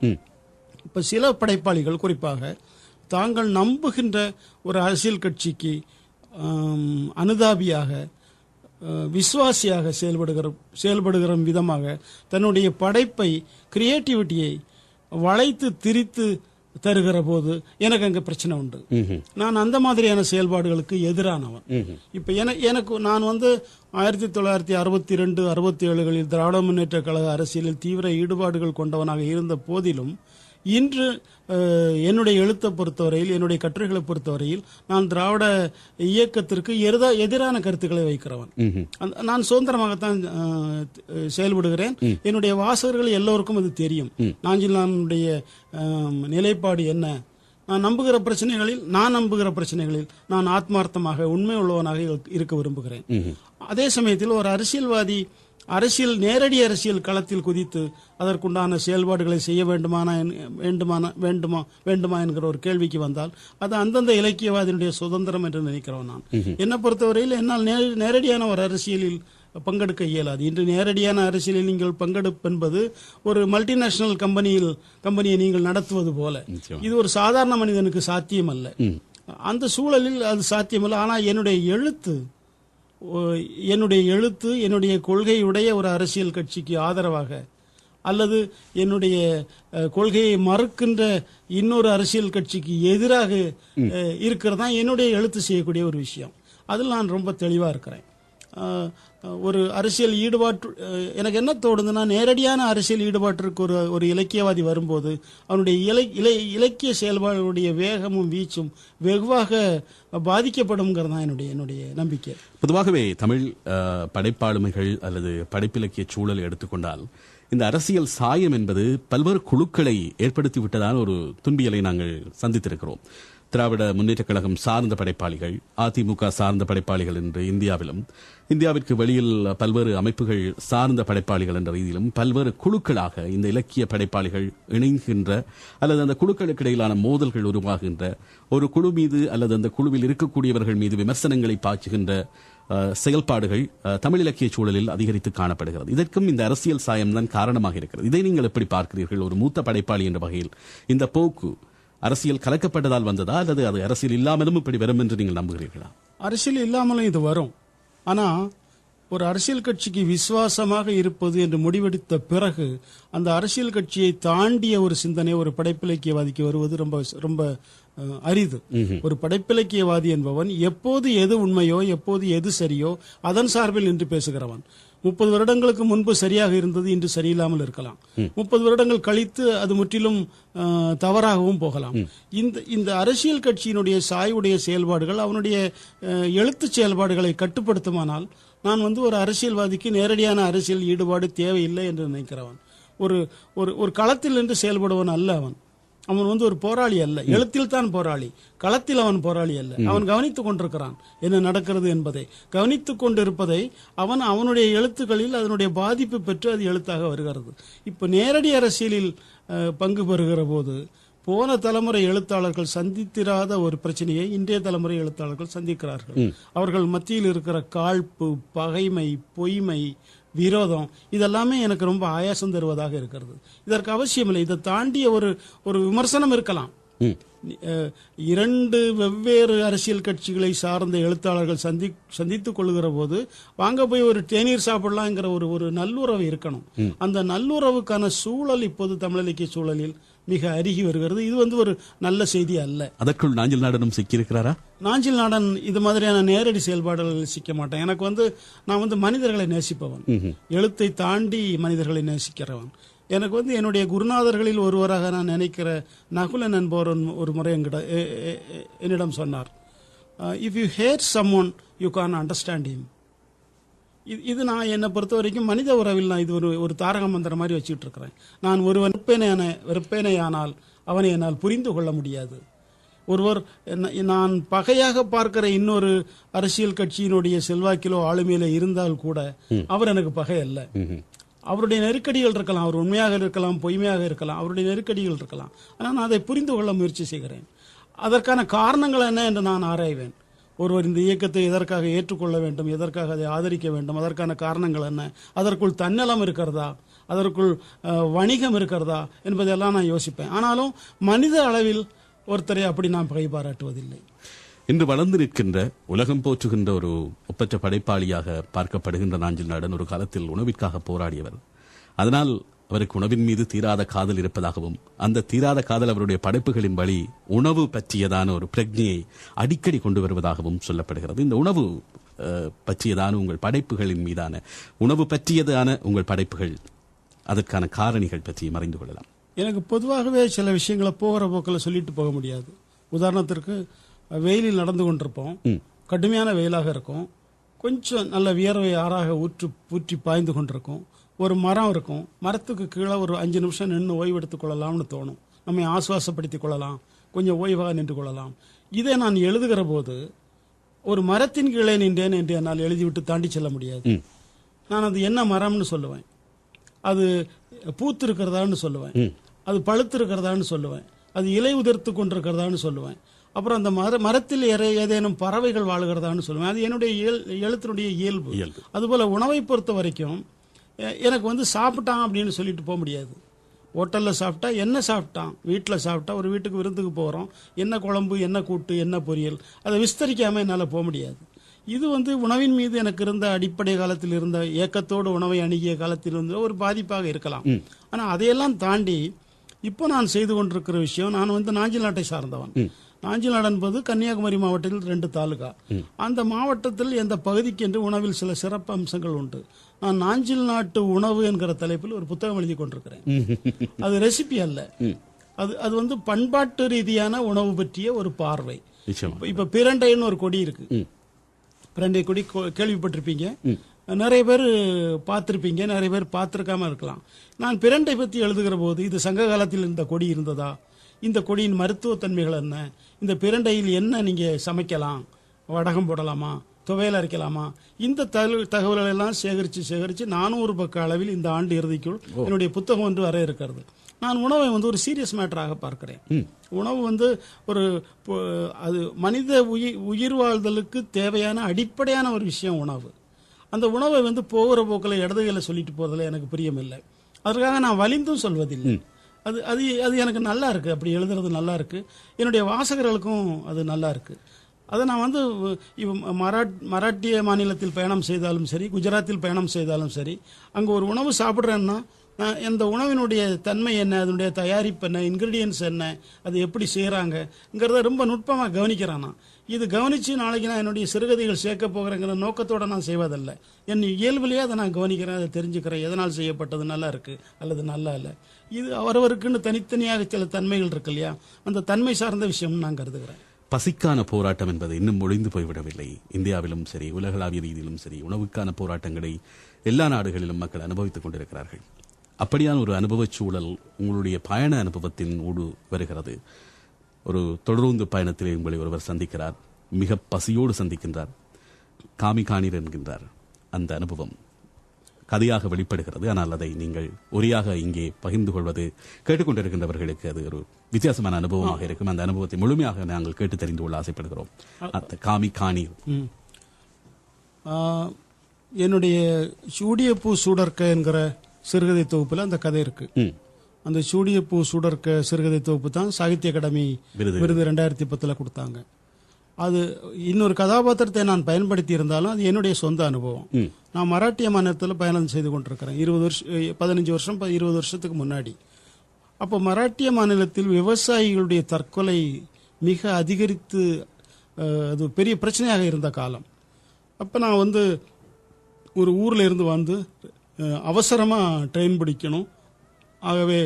E: இப்ப சில படைப்பாளிகள் குறிப்பாக தாங்கள் நம்புகின்ற ஒரு அரசியல் கட்சிக்கு அனுதாபியாக, விசுவாசியாக செயல்படுகிற விதமாக தன்னுடைய படைப்பை, கிரியேட்டிவிட்டியை வளைத்து திரித்து தருகிற போது எனக்கு அங்க பிரச்சனை உண்டு. நான் அந்த மாதிரியான செயல்பாடுகளுக்கு எதிரானவன். இப்ப எனக்கு நான் 1962-67களில் திராவிட முன்னேற்ற கழக அரசியலில் தீவிர ஈடுபாடுகள் கொண்டவனாக இருந்த போதிலும் இன்று என்னுடைய எழுத்தை பொறுத்தவரையில், என்னுடைய கட்டுரைகளை பொறுத்தவரையில் நான் திராவிட இயக்கத்திற்கு எதிரான கருத்துக்களை வைக்கிறவன். நான் சுதந்திரமாகத்தான் செயல்படுகிறேன். என்னுடைய வாசகர்கள் எல்லோருக்கும் அது தெரியும். நாஞ்சில்நாதனுடைய நிலைப்பாடு என்ன. நான் நம்புகிற பிரச்சனைகளில் நான் ஆத்மார்த்தமாக உண்மை உள்ளவனாக இருக்க விரும்புகிறேன். அதே சமயத்தில் ஒரு அரசியல்வாதி நேரடி அரசியல் களத்தில் குதித்து அதற்குண்டான செயல்பாடுகளை செய்ய வேண்டுமா என்கிற ஒரு கேள்விக்கு வந்தால் அது அந்தந்த இலக்கியவாதியினுடைய சுதந்திரம் என்று நினைக்கிறவன் நான். என்னை பொறுத்தவரையில் என்னால் நேரடியான ஒரு அரசியலில் பங்கெடுக்க இயலாது. இன்று நேரடியான அரசியலில் நீங்கள் பங்கெடுப்பு என்பது ஒரு மல்டிநேஷனல் கம்பெனியை நீங்கள் நடத்துவது போல. இது ஒரு சாதாரண மனிதனுக்கு சாத்தியம் அல்ல. அந்த சூழலில் அது சாத்தியமல்ல. ஆனால் என்னுடைய எழுத்து என்னுடைய கொள்கையுடைய ஒரு அரசியல் கட்சிக்கு ஆதரவாக அல்லது என்னுடைய கொள்கையை மறுக்கின்ற இன்னொரு அரசியல் கட்சிக்கு எதிராக இருக்கிறதா என்னுடைய எழுத்து செய்யக்கூடிய ஒரு விஷயம். அதில் நான் ரொம்ப தெளிவாக இருக்கிறேன். ஒரு அரசியல் ஈடுபாட்டு எனக்கு என்ன தோணுதுன்னா, நேரடியான அரசியல் ஈடுபாட்டிற்கு ஒரு இலக்கியவாதி வரும்போது அவனுடைய இலக்கிய செயல்பாடுடைய வேகமும் வீச்சும் வெகுவாக பாதிக்கப்படும்ங்கிறது தான் என்னுடைய நம்பிக்கை.
D: பொதுவாகவே தமிழ் படைப்பாளுமைகள் அல்லது படைப்பிலக்கிய சூழலை எடுத்துக்கொண்டால் இந்த அரசியல் சாயம் என்பது பல்வேறு குழுக்களை ஏற்படுத்தி விட்டதான ஒரு துன்பியலை நாங்கள் சந்தித்திருக்கிறோம். திராவிட முன்னேற்றக் கழகம் சார்ந்த படைப்பாளிகள், அதிமுக சார்ந்த படைப்பாளிகள் என்று இந்தியாவிற்கு வெளியில் பல்வேறு அமைப்புகள் சார்ந்த படைப்பாளிகள் என்ற ரீதியிலும் பல்வேறு குழுக்களாக இந்த இலக்கிய படைப்பாளிகள் இணைகின்ற அல்லது அந்த குழுக்களுக்கு இடையிலான மோதல்கள் உருவாகின்ற, ஒரு குழு மீது அல்லது அந்த குழுவில் இருக்கக்கூடியவர்கள் மீது விமர்சனங்களை பாய்ச்சுகின்ற செயல்பாடுகள் தமிழ் இலக்கிய சூழலில் அதிகரித்து காணப்படுகிறது. இதற்கும் இந்த அரசியல் சாயம்தான் காரணமாக இருக்கிறது. இதை நீங்கள் எப்படி பார்க்கிறீர்கள்? ஒரு மூத்த படைப்பாளி என்ற வகையில் இந்த போக்கு அரசியல் கலக்கப்பட்டதால் வந்ததா அல்லது அது அரசியல் இல்லாமலும் இப்படி வரும் என்று நீங்கள் நம்புகிறீர்களா?
E: அரசியல் இல்லாமலும் இது வரும். ஆனா ஒரு அரசியல் கட்சிக்கு விசுவாசமாக இருப்பது என்று முடிவெடுத்த பிறகு அந்த அரசியல் கட்சியை தாண்டிய ஒரு சிந்தனை ஒரு படைப்பிலக்கியவாதிக்கு வருவது ரொம்ப ரொம்ப அரிது. ஒரு படைப்பிலக்கியவாதி என்பவன் எப்போது எது உண்மையோ எப்போது எது சரியோ அதன் சார்பில் நின்று பேசுகிறவன். 30 வருடங்களுக்கு முன்பு சரியாக இருந்தது, இன்று சரியில்லாமல் இருக்கலாம். 30 வருடங்கள் கழித்து அது முற்றிலும் தவறாகவும் போகலாம். இந்த அரசியல் கட்சியினுடைய சாயுடைய செயல்பாடுகள் அவனுடைய எழுத்து செயல்பாடுகளை கட்டுப்படுத்துமானால் நான் ஒரு அரசியல்வாதிக்கு நேரடியான அரசியல் ஈடுபாடு தேவையில்லை என்று நினைக்கிறவன். ஒரு களத்தில் நின்று செயல்படுவன் அல்ல அவன். அவன் ஒரு போராளி அல்ல. எழுத்தில் தான் போராளி, களத்தில் அவன் போராளி அல்ல. அவன் கவனித்துக் கொண்டிருக்கிறான் என்ன நடக்கிறது என்பதை. கவனித்துக் கொண்டிருப்பதை அவனுடைய எழுத்துக்களில் அதனுடைய பாதிப்பு பெற்று அது எழுத்தாக வருகிறது. இப்ப நேரடி அரசியலில் பங்கு பெறுகிற போது போன தலைமுறை எழுத்தாளர்கள் சந்தித்திராத ஒரு பிரச்சனையை இன்றைய தலைமுறை எழுத்தாளர்கள் சந்திக்கிறார்கள். அவர்கள் மத்தியில் இருக்கிற காழ்ப்பு, பகைமை, பொய்மை, விரோதம் இதெல்லாமே எனக்கு ரொம்ப ஆயாசம் தருவதாக இருக்கிறது. இதற்கு அவசியமில்லை. இதை தாண்டிய ஒரு விமர்சனம் இருக்கலாம். 2 வெவ்வேறு அரசியல் கட்சிகளை சார்ந்த எழுத்தாளர்கள் சந்தித்துக் கொள்ளுகிற போது வாங்க போய் ஒரு தேநீர் சாப்பிடலாம்ங்கிற ஒரு நல்லுறவு இருக்கணும். அந்த நல்லுறவுக்கான சூழல் இப்போது தமிழ் இலக்கிய சூழலில் மிக அருகி வருகிறது. இது ஒரு நல்ல செய்தி அல்ல.
D: அதற்குள் நாஞ்சில் நாடனும் சிக்கியிருக்கிறாரா?
E: நாஞ்சில் நாடன் இது மாதிரியான நேரடி செயல்பாடுகளில் சிக்க மாட்டேன். எனக்கு நான் மனிதர்களை நேசிப்பவன், எழுத்தை தாண்டி மனிதர்களை நேசிக்கிறவன். எனக்கு என்னுடைய குருநாதர்களில் ஒருவராக நான் நினைக்கிற நகுலன் என்பவர் ஒரு முறை என்னிடம் சொன்னார், if you hate someone you can understand him. இது நான் என்னை பொறுத்த வரைக்கும் மனித உறவில் நான் இது ஒரு தாரக மந்திரம் மாதிரி வச்சுட்டு இருக்கிறேன். நான் ஒருவன் வெறுப்பேனையானால் அவனை என்னால் புரிந்து கொள்ள முடியாது. ஒருவர் நான் பகையாக பார்க்கிற இன்னொரு அரசியல் கட்சியினுடைய செல்வாக்கிலோ ஆளுமையில இருந்தால் கூட அவர் எனக்கு பகை அல்ல. அவருடைய நெருக்கடிகள் இருக்கலாம், அவர் உண்மையாக இருக்கலாம், பொய்மையாக இருக்கலாம், அவருடைய நெருக்கடிகள் இருக்கலாம். ஆனால் நான் அதை புரிந்து கொள்ள முயற்சி செய்கிறேன். அதற்கான காரணங்கள் என்ன என்று நான் ஆராய்வேன். ஒருவர் இந்த இயக்கத்தை எதற்காக ஏற்றுக்கொள்ள வேண்டும், எதற்காக அதை ஆதரிக்க வேண்டும், அதற்கான காரணங்கள் என்ன, அதற்குள் தன்னலம் இருக்கிறதா, அதற்குள் வணிகம் இருக்கிறதா என்பதெல்லாம் நான் யோசிப்பேன். ஆனாலும் மனித அளவில் ஒருத்தரை அப்படி நான் பகை பாராட்டுவதில்லை.
D: இன்று வளர்ந்து நிற்கின்ற உலகம் போற்றுகின்ற ஒரு ஒப்பற்ற படைப்பாளியாக பார்க்கப்படுகின்ற நாஞ்சில் நாடன் ஒரு காலத்தில் உணவிற்காக போராடியவர். அதனால் அவருக்கு உணவின் மீது தீராத காதல் இருப்பதாகவும் அந்த தீராத காதல் அவருடைய படைப்புகளின் வழி உணவு பற்றியதான ஒரு பிரஜையை அடிக்கடி கொண்டு வருவதாகவும் சொல்லப்படுகிறது. இந்த உணவு பற்றியதான உங்கள் படைப்புகளின் மீதான உணவு பற்றியதான உங்கள் படைப்புகள் அதற்கான காரணிகள் பற்றி மறைந்து கொள்ளலாம்.
E: எனக்கு பொதுவாகவே சில விஷயங்களை போகிற போக்கில் சொல்லிட்டு போக முடியாது. உதாரணத்திற்கு வெயிலில் நடந்து கொண்டிருப்போம், கடுமையான வெயிலாக இருக்கும், கொஞ்சம் நல்ல வியர்வை ஆறாக ஊற்றி பாய்ந்து கொண்டிருக்கும், ஒரு மரம் இருக்கும், மரத்துக்கு கீழே ஒரு 5 நிமிஷம் நின்று ஓய்வு எடுத்துக் கொள்ளலாம்னு தோணும், நம்மை ஆசுவாசப்படுத்திக் கொள்ளலாம், கொஞ்சம் ஓய்வாக நின்று கொள்ளலாம். இதை நான் எழுதுகிற போது ஒரு மரத்தின் கீழே நின்றேன் என்று என்னால் எழுதிவிட்டு தாண்டி செல்ல முடியாது. நான் அது என்ன மரம்னு சொல்லுவேன், அது பூத்து இருக்கிறதான்னு சொல்லுவேன், அது பழுத்து இருக்கிறதான்னு சொல்லுவேன், அது இலை உதிர்த்து கொண்டிருக்கிறதான்னு சொல்லுவேன், அப்புறம் அந்த மரத்தில் ஏதேனும் பறவைகள் வாழுகிறதான்னு சொல்லுவேன். அது என்னுடைய எழுத்தினுடைய இயல்பு. அதுபோல உணவை பொறுத்த வரைக்கும் எனக்கு சாப்பிட்டான் அப்படின்னு சொல்லிட்டு போக முடியாது. ஹோட்டலில் சாப்பிட்டா என்ன சாப்பிட்டான், வீட்டில் சாப்பிட்டா ஒரு வீட்டுக்கு விருந்துக்கு போகிறோம், என்ன குழம்பு, என்ன கூட்டு, என்ன பொரியல், அதை விஸ்தரிக்காமல் என்னால் போக முடியாது. இது உணவின் மீது எனக்கு இருந்த அடிப்படை காலத்தில் இருந்த ஏக்கத்தோடு உணவை அணுகிய காலத்தில் இருந்த ஒரு பாதிப்பாக இருக்கலாம். ஆனால் அதையெல்லாம் தாண்டி இப்போ நான் செய்து கொண்டிருக்கிற விஷயம், நான் நாஞ்சில் நாட்டை சார்ந்தவன். நாஞ்சில் நாடு என்பது கன்னியாகுமரி மாவட்டத்தில் 2 தாலுகா. அந்த மாவட்டத்தில் எந்த பகுதிக்கு என்று உணவில் சில சிறப்பு அம்சங்கள் உண்டு. நான் நாஞ்சில் நாட்டு உணவு என்கிற தலைப்பில் ஒரு புத்தகம் எழுதி கொண்டிருக்கிறேன். அது ரெசிபி அல்ல, அது பண்பாட்டு ரீதியான உணவு பற்றிய ஒரு பார்வை. இப்ப பிரண்டைன்னு ஒரு கொடி இருக்கு, பிரண்டை கொடி கேள்விப்பட்டிருப்பீங்க, நிறைய பேர் பார்த்திருப்பீங்க, நிறைய பேர் பார்த்திருக்காம இருக்கலாம். நான் பிரண்டை பற்றி எழுதுகிற போது இது சங்க காலத்தில் இந்த கொடி இருந்ததா, இந்த கொடியின் மருத்துவத்தன்மைகள் என்ன, இந்த பிரண்டையில் என்ன நீங்க சமைக்கலாம், வடகம் போடலாமா, துவையல் அரைக்கலாமா, இந்த தகவல்கள் எல்லாம் சேகரித்து 400 பக்க அளவில் இந்த ஆண்டு இறுதிக்குள் என்னுடைய புத்தகம் ஒன்று வர இருக்கிறது. நான் உணவை ஒரு சீரியஸ் மேட்டராக பார்க்கிறேன். உணவு ஒரு அது மனித உயிர் வாழ்தலுக்கு தேவையான அடிப்படையான ஒரு விஷயம் உணவு. அந்த உணவை போகிற போக்கில் இடதுகளை சொல்லிட்டு போறதுல எனக்கு பிரியமில்லை. அதற்காக நான் வலிந்தும் சொல்வதில்லை. அது அது அது எனக்கு நல்லா இருக்கு, அப்படி எழுதுறது நல்லா இருக்கு, என்னுடைய வாசகர்களுக்கும் அது நல்லா இருக்கு. அதை நான் மராட்டிய மாநிலத்தில் பயணம் செய்தாலும் சரி, குஜராத்தில் பயணம் செய்தாலும் சரி, அங்கே ஒரு உணவு சாப்பிட்றேன்னா இந்த உணவினுடைய தன்மை என்ன, அதனுடைய தயாரிப்பு என்ன, இன்கிரீடியன்ஸ் என்ன, அது எப்படி செய்கிறாங்கங்கிறத ரொம்ப நுட்பமாக கவனிக்கிறேன். நான் இது கவனித்து நாளைக்கு நான் என்னுடைய சிறுகதைகள் சேர்க்க போகிறேங்கிற நோக்கத்தோடு நான் செய்வதில்லை. என் இயல்புலேயே அதை நான் கவனிக்கிறேன், அதை தெரிஞ்சுக்கிறேன், எதனால் செய்யப்பட்டது நல்லா இருக்குது அல்லது நல்லா இல்லை. இது அவரவருக்குன்னு தனித்தனியாக சில தன்மைகள் இருக்கு இல்லையா, அந்த தன்மை சார்ந்த விஷயம்னு நான் கருதுகிறேன்.
D: பசிக்கான போராட்டம் என்பது இன்னும் ஒழிந்து போய்விடவில்லை. இந்தியாவிலும் சரி, உலகளாவிய ரீதியிலும் சரி, உணவுக்கான போராட்டங்களை எல்லா நாடுகளிலும் மக்கள் அனுபவித்துக் கொண்டிருக்கிறார்கள். அப்படியான ஒரு அனுபவச் சூழல் உங்களுடைய பயண அனுபவத்தின் ஊடு வருகிறது. ஒரு தொடருந்து பயணத்திலே உங்களை ஒருவர் சந்திக்கிறார், மிக பசியோடு சந்திக்கின்றார், காமி காணீர் என்கின்றார். அந்த அனுபவம் கதையாக வெளிப்படுகிறது. ஆனால் அதை நீங்கள் உரையாக இங்கே பகிர்ந்து கொள்வது கேட்டுக்கொண்டிருக்கின்றவர்களுக்கு அது ஒரு வித்தியாசமான அனுபவமாக இருக்கும். அந்த அனுபவத்தை முழுமையாக நாங்கள் கேட்டு தெரிந்து கொள்ள ஆசைப்படுகிறோம். அந்த காமி காணீர்
E: என்னுடைய சூடிய பூ சூடர்க்க என்கிற சிறுகதை தொகுப்புல அந்த கதை இருக்கு. அந்த சூடிய பூ சூடர்க்க சிறுகதை தொகுப்பு தான் சாகித்ய அகாடமி விருது 2010 கொடுத்தாங்க. அது இன்னொரு கதாபாத்திரத்தை நான் பயன்படுத்தி இருந்தாலும் அது என்னுடைய சொந்த அனுபவம். நான் மராட்டிய மாநிலத்தில் பயணம் செய்து கொண்டிருக்கிறேன் 15 வருஷம் 20 வருஷத்துக்கு முன்னாடி. அப்போ மராட்டிய மாநிலத்தில் விவசாயிகளுடைய தற்கொலை மிக அதிகரித்து அது பெரிய பிரச்சனையாக இருந்த காலம். அப்போ நான் ஒரு ஊரில் இருந்து அவசரமாக ட்ரெயின் பிடிக்கணும். ஆகவே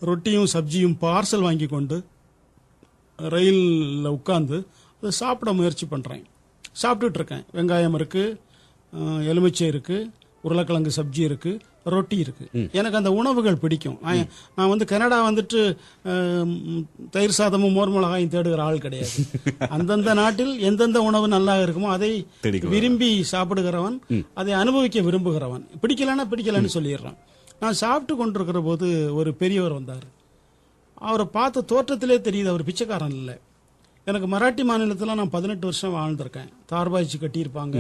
E: ரொட்டியும் சப்ஜியும் பார்சல் வாங்கி கொண்டு ரயிலில் உட்காந்து அதை சாப்பிட முயற்சி பண்ணுறேன். சாப்பிட்டுட்டு இருக்கேன். வெங்காயம் இருக்குது, எலுமிச்சை இருக்குது, உருளைக்கிழங்கு சப்ஜி இருக்குது, ரொட்டி இருக்குது. எனக்கு அந்த உணவுகள் பிடிக்கும். நான் கனடா தயிர் சாதமும் மோர் மிளகாயும் தேடுகிற ஆள் கிடையாது. அந்தந்த நாட்டில் எந்தெந்த உணவு நல்லா இருக்குமோ அதை விரும்பி சாப்பிடுகிறவன், அதை அனுபவிக்க விரும்புகிறவன். பிடிக்கலன்னு சொல்லிடுறான். நான் சாப்பிட்டு கொண்டிருக்கிற போது ஒரு பெரியவர் வந்தார். அவரை பார்த்த தோற்றத்திலே தெரியுது அவர் பிச்சைக்காரன் இல்லை. எனக்கு மராட்டி மாநிலத்தில் நான் 18 வருஷம் வாழ்ந்திருக்கேன். தார்பாய்ச்சி கட்டியிருப்பாங்க,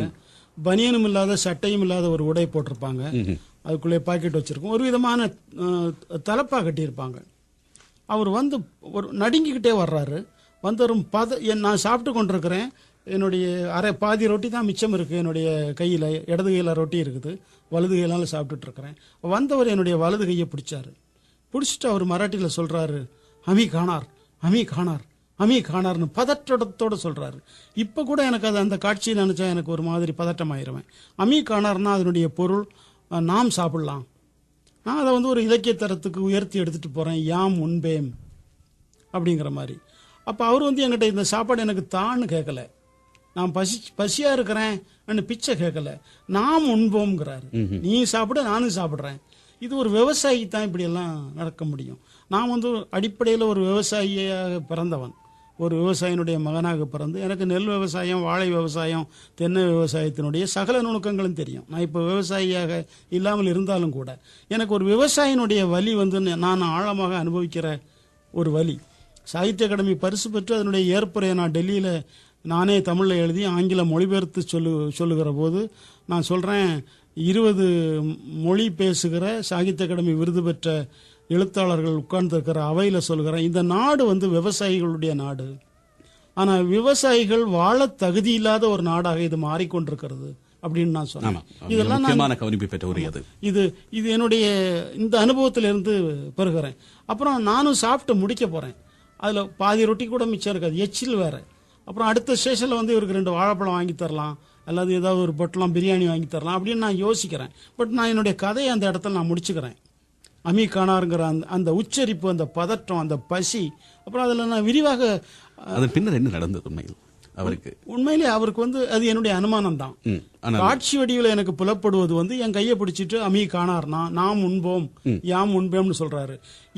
E: பனியனும் இல்லாத சட்டையும் இல்லாத ஒரு உடை போட்டிருப்பாங்க, அதுக்குள்ளே பாக்கெட் வச்சிருக்கோம், ஒரு விதமான தலப்பா கட்டியிருப்பாங்க. அவர் ஒரு நடுங்கிக்கிட்டே வர்றாரு. வந்தவரும் நான் சாப்பிட்டு கொண்டிருக்கிறேன். என்னுடைய பாதி ரொட்டி தான் மிச்சம் இருக்குது என்னுடைய கையில். இடது கையில் ரொட்டி இருக்குது, வலது கையிலால சாப்பிட்டுட்டு இருக்கிறேன். வந்தவர் என்னுடைய வலது கையை பிடிச்சாரு. பிடிச்சிட்டு அவர் மராட்டியில் சொல்கிறாரு, அமி காணார், அமி காணார், அமி காணார்னு பதற்றத்தோடு சொல்கிறாரு. இப்போ கூட எனக்கு அந்த காட்சியை நினச்சா எனக்கு ஒரு மாதிரி பதட்டம் ஆயிடுவேன். அமி காணார்னா அதனுடைய பொருள் நாம் சாப்பிடலாம். நான் அதை வந்து ஒரு இலக்கிய தரத்துக்கு உயர்த்தி எடுத்துட்டு போறேன். யாம் உண்பேம் அப்படிங்கிற மாதிரி. அப்ப அவர் வந்து என்கிட்ட இந்த சாப்பாடு எனக்கு தான்னு கேட்கல, நான் பசியா இருக்கிறேன் பிச்சை கேட்கல, நாம் உண்போம்ங்கிறாரு. நீ சாப்பிட நானும் சாப்பிடுறேன். இது ஒரு விவசாயி தான் இப்படி எல்லாம் நடக்க முடியும். நான் வந்து அடிப்படையில் ஒரு விவசாயியாக பிறந்தவன், ஒரு விவசாயினுடைய மகனாக பிறந்து எனக்கு நெல் விவசாயம், வாழை விவசாயம், தென்னை விவசாயத்தினுடைய சகல நுணுக்கங்களும் தெரியும். நான் இப்போ விவசாயியாக இல்லாமல் இருந்தாலும் கூட எனக்கு ஒரு விவசாயினுடைய வலி வந்து நான் ஆழமாக அனுபவிக்கிற ஒரு வலி. சாகித்ய அகாடமி பரிசு பெற்று அதனுடைய ஏற்புரையை நான் டெல்லியில் நானே தமிழில் எழுதி ஆங்கிலம் மொழிபெயர்த்து சொல்லுகிற போது நான் சொல்கிறேன், 20 மொழி பேசுகிற சாகித்ய அகாடமி விருது பெற்ற எழுத்தாளர்கள் உட்கார்ந்துருக்கிற அவையில் சொல்கிறேன், இந்த நாடு வந்து விவசாயிகளுடைய நாடு. ஆனால் விவசாயிகள் வாழ தகுதி இல்லாத ஒரு நாடாக இது மாறிக்கொண்டிருக்கிறது அப்படின்னு நான் சொன்னேன். இதெல்லாம் இது என்னுடைய இந்த அனுபவத்திலிருந்து பெறுகிறேன். அப்புறம் நானும் சாப்பிட்டு முடிக்க போறேன். அதுல பாதி ரொட்டி கூட மிச்சம் இருக்காது, எச்சில் வேற. அப்புறம் அடுத்த ஸ்டேஷன்ல வந்து இவருக்கு 2 வாழைப்பழம் வாங்கி தரலாம், அல்லது ஏதாவது ஒரு பொட்டலாம் பிரியாணி வாங்கி தரலாம் அப்படின்னு நான் யோசிக்கிறேன். பட் நான் என்னுடைய கதையை அந்த இடத்துல நான் முடிச்சுக்கிறேன். அமீ கானாருங்கிற அந்த உச்சரிப்பு, அந்த பதற்றம், அந்த பசி, அப்புறம் அதில் நான் விரிவாக
D: அதன் பின்னர் என்ன நடந்தது
E: உண்மையிலே அவருக்கு வந்து அது என்னுடைய அனுமானம் தான். காட்சி வடிவில் எனக்கு புலப்படுவது வந்து என் கையை பிடிச்சிட்டு அமீ காணார்னா நாம் உண்போம் யாம் உண்போம்னு சொல்றாரு.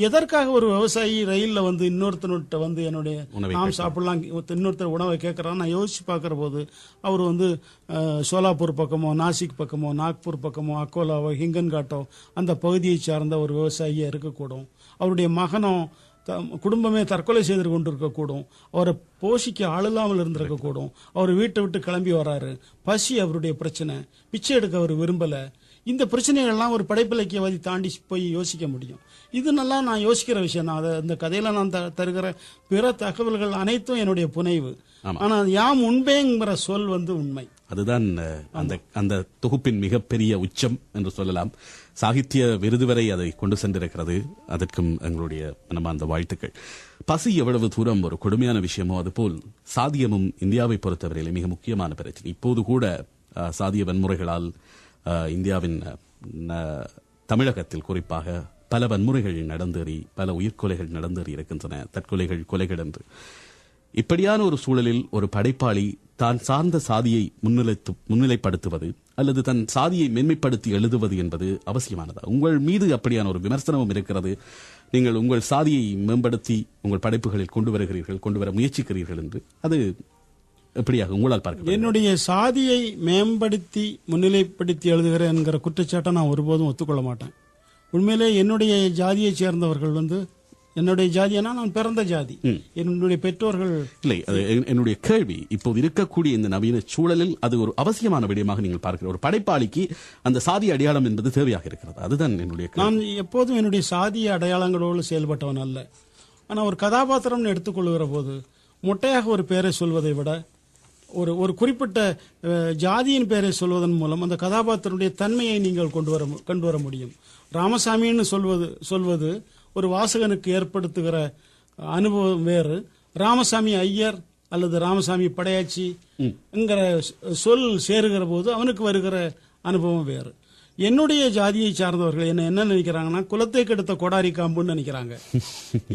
E: எதற்காக ஒரு விவசாயி ரயில்ல வந்து இன்னொருத்தர்கிட்ட வந்து என்னுடைய நாம் சாப்பிடலாம் இன்னொருத்தர் உணவை கேட்கறான்னு நான் யோசிச்சு பார்க்கிற போது அவர் வந்து சோலாப்பூர் பக்கமோ, நாசிக் பக்கமோ, நாக்பூர் பக்கமோ, அக்கோலாவோ, ஹிங்கன்காட்டோ அந்த பகுதியை சார்ந்த ஒரு விவசாயியா இருக்கக்கூடும். அவருடைய மகனோ குடும்பமே தற்கொலை செய்து கொண்டு இருக்கக்கூடும். அவரை போஷிக்க ஆள் இல்லாமல் இருந்திருக்கக்கூடும். அவர் வீட்டை விட்டு கிளம்பி வர்றாரு, பசி அவருடைய பிரச்சனை, பிச்சை எடுக்க அவர் விரும்பல. இந்த பிரச்சனைகள்லாம் ஒரு படைப்பிலக்கியவாதி தாண்டி போய் யோசிக்க முடியும். இது நல்லா நான் யோசிக்கிற விஷயம் தான். இந்த கதையில நான் தருகிற பிற தகவல்கள் அனைத்தும் என்னுடைய புனைவு. ஆனா யாம் உண்பேங்கிற சொல் வந்து உண்மை.
D: அதுதான் அந்த தொகுப்பின் மிகப்பெரிய உச்சம் என்று சொல்லலாம். சாகித்ய விருது வரை அதை கொண்டு சென்றிருக்கிறது. அதற்கும் எங்களுடைய மனமார்ந்த வாழ்த்துக்கள். பசி எவ்வளவு தூரம் ஒரு கொடுமையான விஷயமோ அதுபோல் சாதியமும் இந்தியாவை பொறுத்தவரையிலே மிக முக்கியமான பிரச்சனை. இப்போது கூட சாதிய வன்முறைகளால் இந்தியாவின் தமிழகத்தில் குறிப்பாக பல வன்முறைகள் நடந்தேறி, பல உயிர்கொலைகள் நடந்தேறி இருக்கின்றன, தற்கொலைகள், கொலைகள் என்று. இப்படியான ஒரு சூழலில் ஒரு படைப்பாளி தான் சார்ந்த சாதியை முன்னிலைப்படுத்துவது அல்லது தன் சாதியை மேன்மைப்படுத்தி எழுதுவது என்பது அவசியமானதா? உங்கள் மீது அப்படியான ஒரு விமர்சனமும் இருக்கிறது. நீங்கள் உங்கள் சாதியை மேம்படுத்தி உங்கள் படைப்புகளில் கொண்டு வர முயற்சிக்கிறீர்கள் என்று. அது எப்படியாக உங்களால் பார்க்க?
E: என்னுடைய சாதியை மேம்படுத்தி முன்னிலைப்படுத்தி எழுதுகிறேன் என்கிற குற்றச்சாட்டை நான் ஒருபோதும் ஒத்துக்கொள்ள மாட்டேன். உண்மையிலே என்னுடைய ஜாதியை சேர்ந்தவர்கள் வந்து, என்னுடைய ஜாதினா நான் பிறந்த ஜாதி, என்னுடைய பெற்றோர்கள்
D: இல்லை. என்னுடைய கேள்வி, இப்போது இருக்கக்கூடிய இந்த நவீன சூழலில் அது ஒரு அவசியமான விடயமாக நீங்கள் பார்க்கிற ஒரு படைப்பாளிக்கு அந்த சாதி அடையாளம் என்பது தேவையாக இருக்கிறது. அதுதான் என்னுடைய.
E: நான் எப்போதும் என்னுடைய சாதிய அடையாளங்களோடு செயல்பட்டவன் அல்ல. ஆனால் ஒரு கதாபாத்திரம் எடுத்துக்கொள்கிற போது மொட்டையாக ஒரு பெயரை சொல்வதை விட ஒரு குறிப்பிட்ட ஜாதியின் பெயரை சொல்வதன் மூலம் அந்த கதாபாத்திரனுடைய தன்மையை நீங்கள் கொண்டு வர முடியும். ராமசாமின்னு சொல்வது ஒரு வாசகனுக்கு ஏற்படுத்துகிற அனுபவம் வேறு. ராமசாமி ஐயர் அல்லது ராமசாமி படையாச்சி என்கிற சொல் சேருகிற போது அவனுக்கு வருகிற அனுபவம் வேறு. என்னுடைய ஜாதியை சார்ந்தவர்கள் என்ன நினைக்கிறாங்கன்னா, குலத்தை கெடுத்த கொடாரி காம்புன்னு நினைக்கிறாங்க.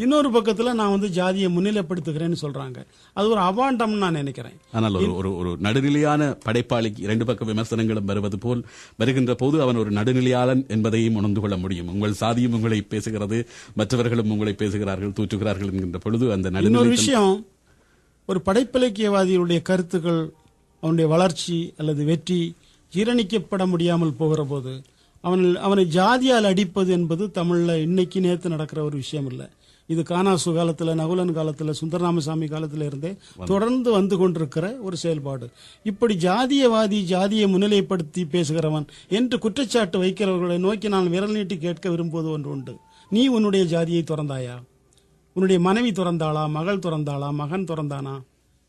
E: இன்னொரு பக்கத்துல நான் வந்து ஜாதியை முன்னிலைப்படுத்துகிறேன்னு சொல்றாங்க. அது ஒரு அவாண்டம் நான் நினைக்கிறேன்.
D: ஆனால் ஒரு நடுநிலையான படைப்பாளிக்கு 2 பக்க விமர்சனங்களும் வருவது போல் வருகின்ற போது அவன் ஒரு நடுநிலையாளன் என்பதையும் உணர்ந்து கொள்ள முடியும். உங்கள் சாதியும் உங்களை பேசுகிறது, மற்றவர்களும் உங்களை பேசுகிறார்கள், தூற்றுகிறார்கள் என்கின்ற பொழுது அந்த நடுநிலை
E: விஷயம். ஒரு படைப்பிலக்கியவாதியுடைய கருத்துக்கள், அவனுடைய வளர்ச்சி அல்லது வெற்றி ஜீரணிக்கப்பட முடியாமல் போகிற போது அவனை ஜாதியால் அடிப்பது என்பது தமிழ்ல இன்னைக்கு நேற்று நடக்கிற ஒரு விஷயம் இல்லை. இது கானாசு காலத்துல, நகுலன் காலத்துல, சுந்தரராமசாமி காலத்துல இருந்தே தொடர்ந்து வந்து கொண்டிருக்கிற ஒரு செயல்பாடு. இப்படி ஜாதியவாதி, ஜாதியை முன்னிலைப்படுத்தி பேசுகிறவன் என்று குற்றச்சாட்டு வைக்கிறவர்களை நோக்கி நான் விரல் நீட்டி கேட்க விரும்புவது ஒன்று உண்டு. நீ உன்னுடைய ஜாதியை துறந்தாயா? உன்னுடைய மனைவி துறந்தாளா? மகள் துறந்தாளா? மகன் துறந்தானா?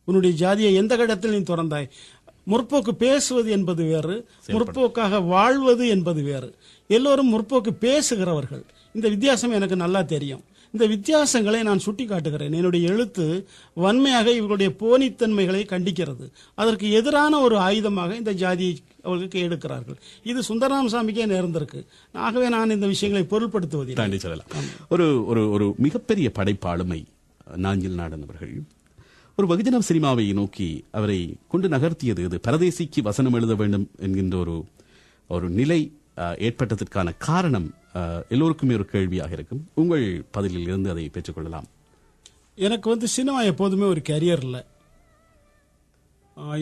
E: உன்னுடைய ஜாதியை எந்த இடத்தில் நீ துறந்தாய்? முற்போக்கு பேசுவது என்பது வேறு, முற்போக்காக வாழ்வது என்பது வேறு. எல்லோரும் முற்போக்கு பேசுகிறவர்கள். இந்த வித்தியாசம் எனக்கு நல்லா தெரியும். இந்த வித்தியாசங்களை நான் சுட்டி காட்டுகிறேன். என்னுடைய எழுத்து வன்மையாக இவர்களுடைய போனித்தன்மைகளை கண்டிக்கிறது. அதற்கு எதிரான ஒரு ஆயுதமாக இந்த ஜாதியை அவர்களுக்கு எடுக்கிறார்கள். இது சுந்தரராமசாமிக்கே நேர்ந்திருக்கு. ஆகவே நான் இந்த விஷயங்களை பொருள்படுத்துவதில்லை.
D: தாண்டி சொல்லலாம். ஒரு ஒரு ஒரு மிகப்பெரிய படைப்பாளுமை நாஞ்சில் நாடன் அவர்கள் ஒரு வெகுஜன சினிமாவை நோக்கி அவரை கொண்டு நகர்த்தியது இது. பரதேசிக்கு வசனம் எழுத வேண்டும் என்கின்ற ஒரு நிலை ஏற்பட்டதற்கான காரணம் எல்லோருக்குமே ஒரு கேள்வியாக இருக்கும். உங்கள் பதிலில் இருந்து அதை பெற்றுக்கொள்ளலாம்.
E: எனக்கு சினிமா எப்போதுமே ஒரு கேரியர் இல்லை.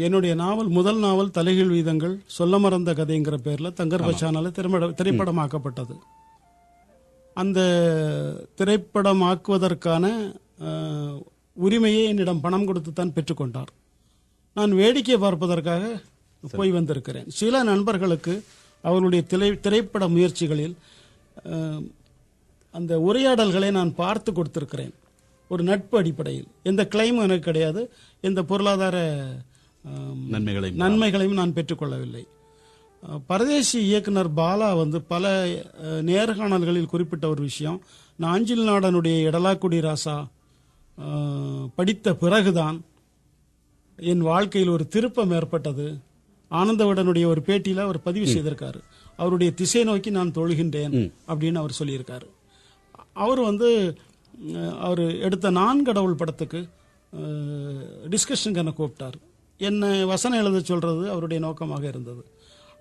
E: என்னுடைய முதல் நாவல் தலைகீழ் வீதங்கள் சொல்ல மறந்த கதைங்கிற பேரில் தங்கர் பச்சானால திரைப்படமாக்கப்பட்டது. அந்த திரைப்படமாக்குவதற்கான உரிமையை என்னிடம் பணம் கொடுத்து தான் பெற்றுக்கொண்டார். நான் வேடிக்கை பார்ப்பதற்காக போய் வந்திருக்கிறேன். சில நண்பர்களுக்கு அவர்களுடைய திரைப்பட முயற்சிகளில் அந்த உரையாடல்களை நான் பார்த்து கொடுத்திருக்கிறேன். ஒரு நட்பு அடிப்படையில் எந்த கிளைமும் எனக்கு கிடையாது, எந்த பொருளாதார நன்மைகளையும் நான் பெற்றுக்கொள்ளவில்லை. பரதேசி இயக்குனர் பாலா பல நேர்காணல்களில் குறிப்பிட்ட ஒரு விஷயம், நாஞ்சில் நாடனுடைய எடலாக்குடி ராசா படித்த பிறகுதான் என் வாழ்க்கையில் ஒரு திருப்பம் ஏற்பட்டது. ஆனந்தவிடனுடைய ஒரு பேட்டியில அவர் பதிவு செய்திருக்காரு. அவருடைய திசை நோக்கி நான் தொழுகின்றேன் அப்படின்னு அவர் சொல்லியிருக்காரு. அவர் அவர் எடுத்த நான்கடவுள் படத்துக்கு டிஸ்கஷனுக்கு என்ன கூப்பிட்டார். என்னை வசனம் எழுத சொல்றது அவருடைய நோக்கமாக இருந்தது.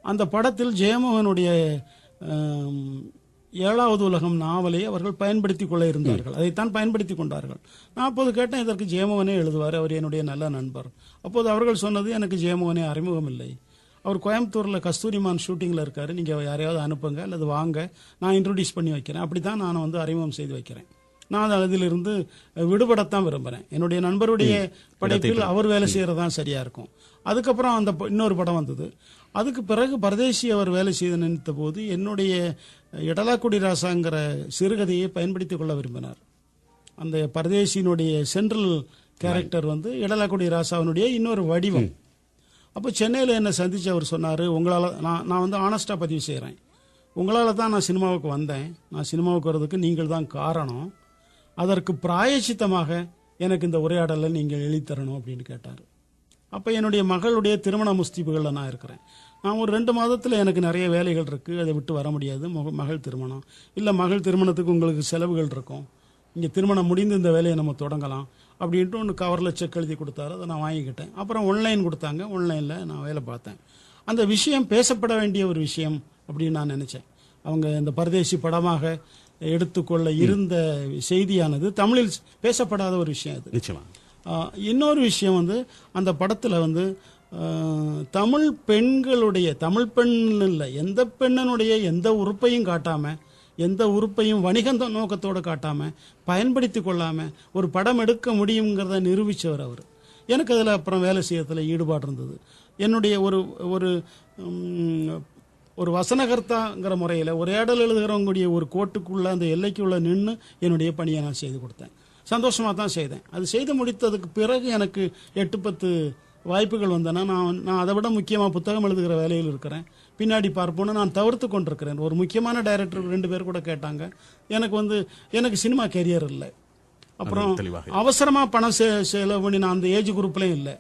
E: அந்த படத்தில் ஜெயமோகனுடைய 7வது உலகம் நாவலை அவர்கள் பயன்படுத்திக் கொள்ள இருந்தார்கள். அதைத்தான் பயன்படுத்திக் கொண்டார்கள். நான் அப்போது கேட்டேன், இதற்கு ஜெயமோகனே எழுதுவார், அவர் என்னுடைய நல்ல நண்பர். அப்போது அவர்கள் சொன்னது, எனக்கு ஜெயமோகனே அறிமுகம் இல்லை, அவர் கோயம்புத்தூர்ல கஸ்தூரிமான் ஷூட்டிங்ல இருக்காரு, நீங்க யாரையாவது அனுப்புங்க அல்லது வாங்க, நான் இன்ட்ரோடியூஸ் பண்ணி வைக்கிறேன். அப்படித்தான் நான் அறிமுகம் செய்து வைக்கிறேன். நான் அதிலிருந்து விடுபடத்தான் விரும்புகிறேன். என்னுடைய நண்பருடைய படைப்பில் அவர் வேலை செய்யறதுதான் சரியா இருக்கும். அதுக்கப்புறம் அந்த இன்னொரு படம் வந்தது. அதுக்கு பிறகு பரதேசி அவர் வேலை செய்து நினைத்த போது என்னுடைய எடலாக்குடி ராசாங்கிற சிறுகதையை பயன்படுத்திக் கொள்ள விரும்பினார். அந்த பரதேசியினுடைய சென்ட்ரல் கேரக்டர் எடலாக்குடி ராசாவினுடைய இன்னொரு வடிவம். அப்போ சென்னையில் என்னை சந்திச்சு அவர் சொன்னார், உங்களால் நான் ஆனஸ்டாக பதிவு செய்கிறேன், உங்களால் தான் நான் சினிமாவுக்கு வந்தேன், நான் சினிமாவுக்கு வர்றதுக்கு நீங்கள் தான் காரணம், அதற்கு பிராயச்சித்தமாக எனக்கு இந்த உரையாடலை நீங்கள் எழுதித்தரணும் அப்படின்னு கேட்டார். அப்போ என்னுடைய மகளுடைய திருமண முஸ்தீபுகளில் நான் இருக்கிறேன். நான் ஒரு 2 மாதத்தில் எனக்கு நிறைய வேலைகள் இருக்குது, அதை விட்டு வர முடியாது. மகள் திருமணம் இல்லை, மகள் திருமணத்துக்கு உங்களுக்கு செலவுகள் இருக்கும், இங்கே திருமணம் முடிந்து இந்த வேலையை நம்ம தொடங்கலாம் அப்படின்ட்டு ஒன்று கவரில் செக் எழுதி கொடுத்தாரு. அதை நான் வாங்கிக்கிட்டேன். அப்புறம் ஆன்லைன் கொடுத்தாங்க, ஆன்லைனில் நான் வேலை பார்த்தேன். அந்த விஷயம் பேசப்பட வேண்டிய ஒரு விஷயம் அப்படின்னு நான் நினச்சேன். அவங்க இந்த பரதேசி படமாக எடுத்துக்கொள்ள இருந்த செய்தியானது தமிழில் பேசப்படாத ஒரு விஷயம் அது. இன்னொரு விஷயம் அந்த படத்தில் தமிழ் பெண்களுடைய, தமிழ் பெண் இல்லை, எந்த பெண்ணனுடைய எந்த உறுப்பையும் காட்டாம, எந்த உறுப்பையும் வணிக நோக்கத்தோடு காட்டாம, பயன்படுத்தி கொள்ளாம ஒரு படம் எடுக்க முடியுங்கிறத நிரூபித்தவர் அவர். எனக்கு அதில் அப்புறம் வேலை செய்யறதுல ஈடுபாடு இருந்தது. என்னுடைய ஒரு ஒரு வசனகர்த்தாங்கிற முறையில் உரையாடல் எழுதுகிறவங்களுடைய ஒரு கோட்டுக்குள்ள அந்த எல்லைக்குள்ள நின்று என்னுடைய பணியை நான் செய்து கொடுத்தேன். சந்தோஷமாக தான் செய்தேன். அது செய்து முடித்ததுக்கு பிறகு எனக்கு 8-10 வாய்ப்புகள் வந்தன. நான் அதை விட முக்கியமாக புத்தகம் எழுதுகிற வேலையில் இருக்கிறேன். பின்னாடி பார்ப்போன்னு நான் தவிர்த்து கொண்டிருக்கிறேன். ஒரு முக்கியமான டைரக்டர் 2 பேர் கூட கேட்டாங்க. எனக்கு சினிமா கேரியர் இல்லை, அப்புறம் அவசரமாக பணம் செலவு பண்ணி நான் அந்த ஏஜ் குரூப்லேயும் இல்லை.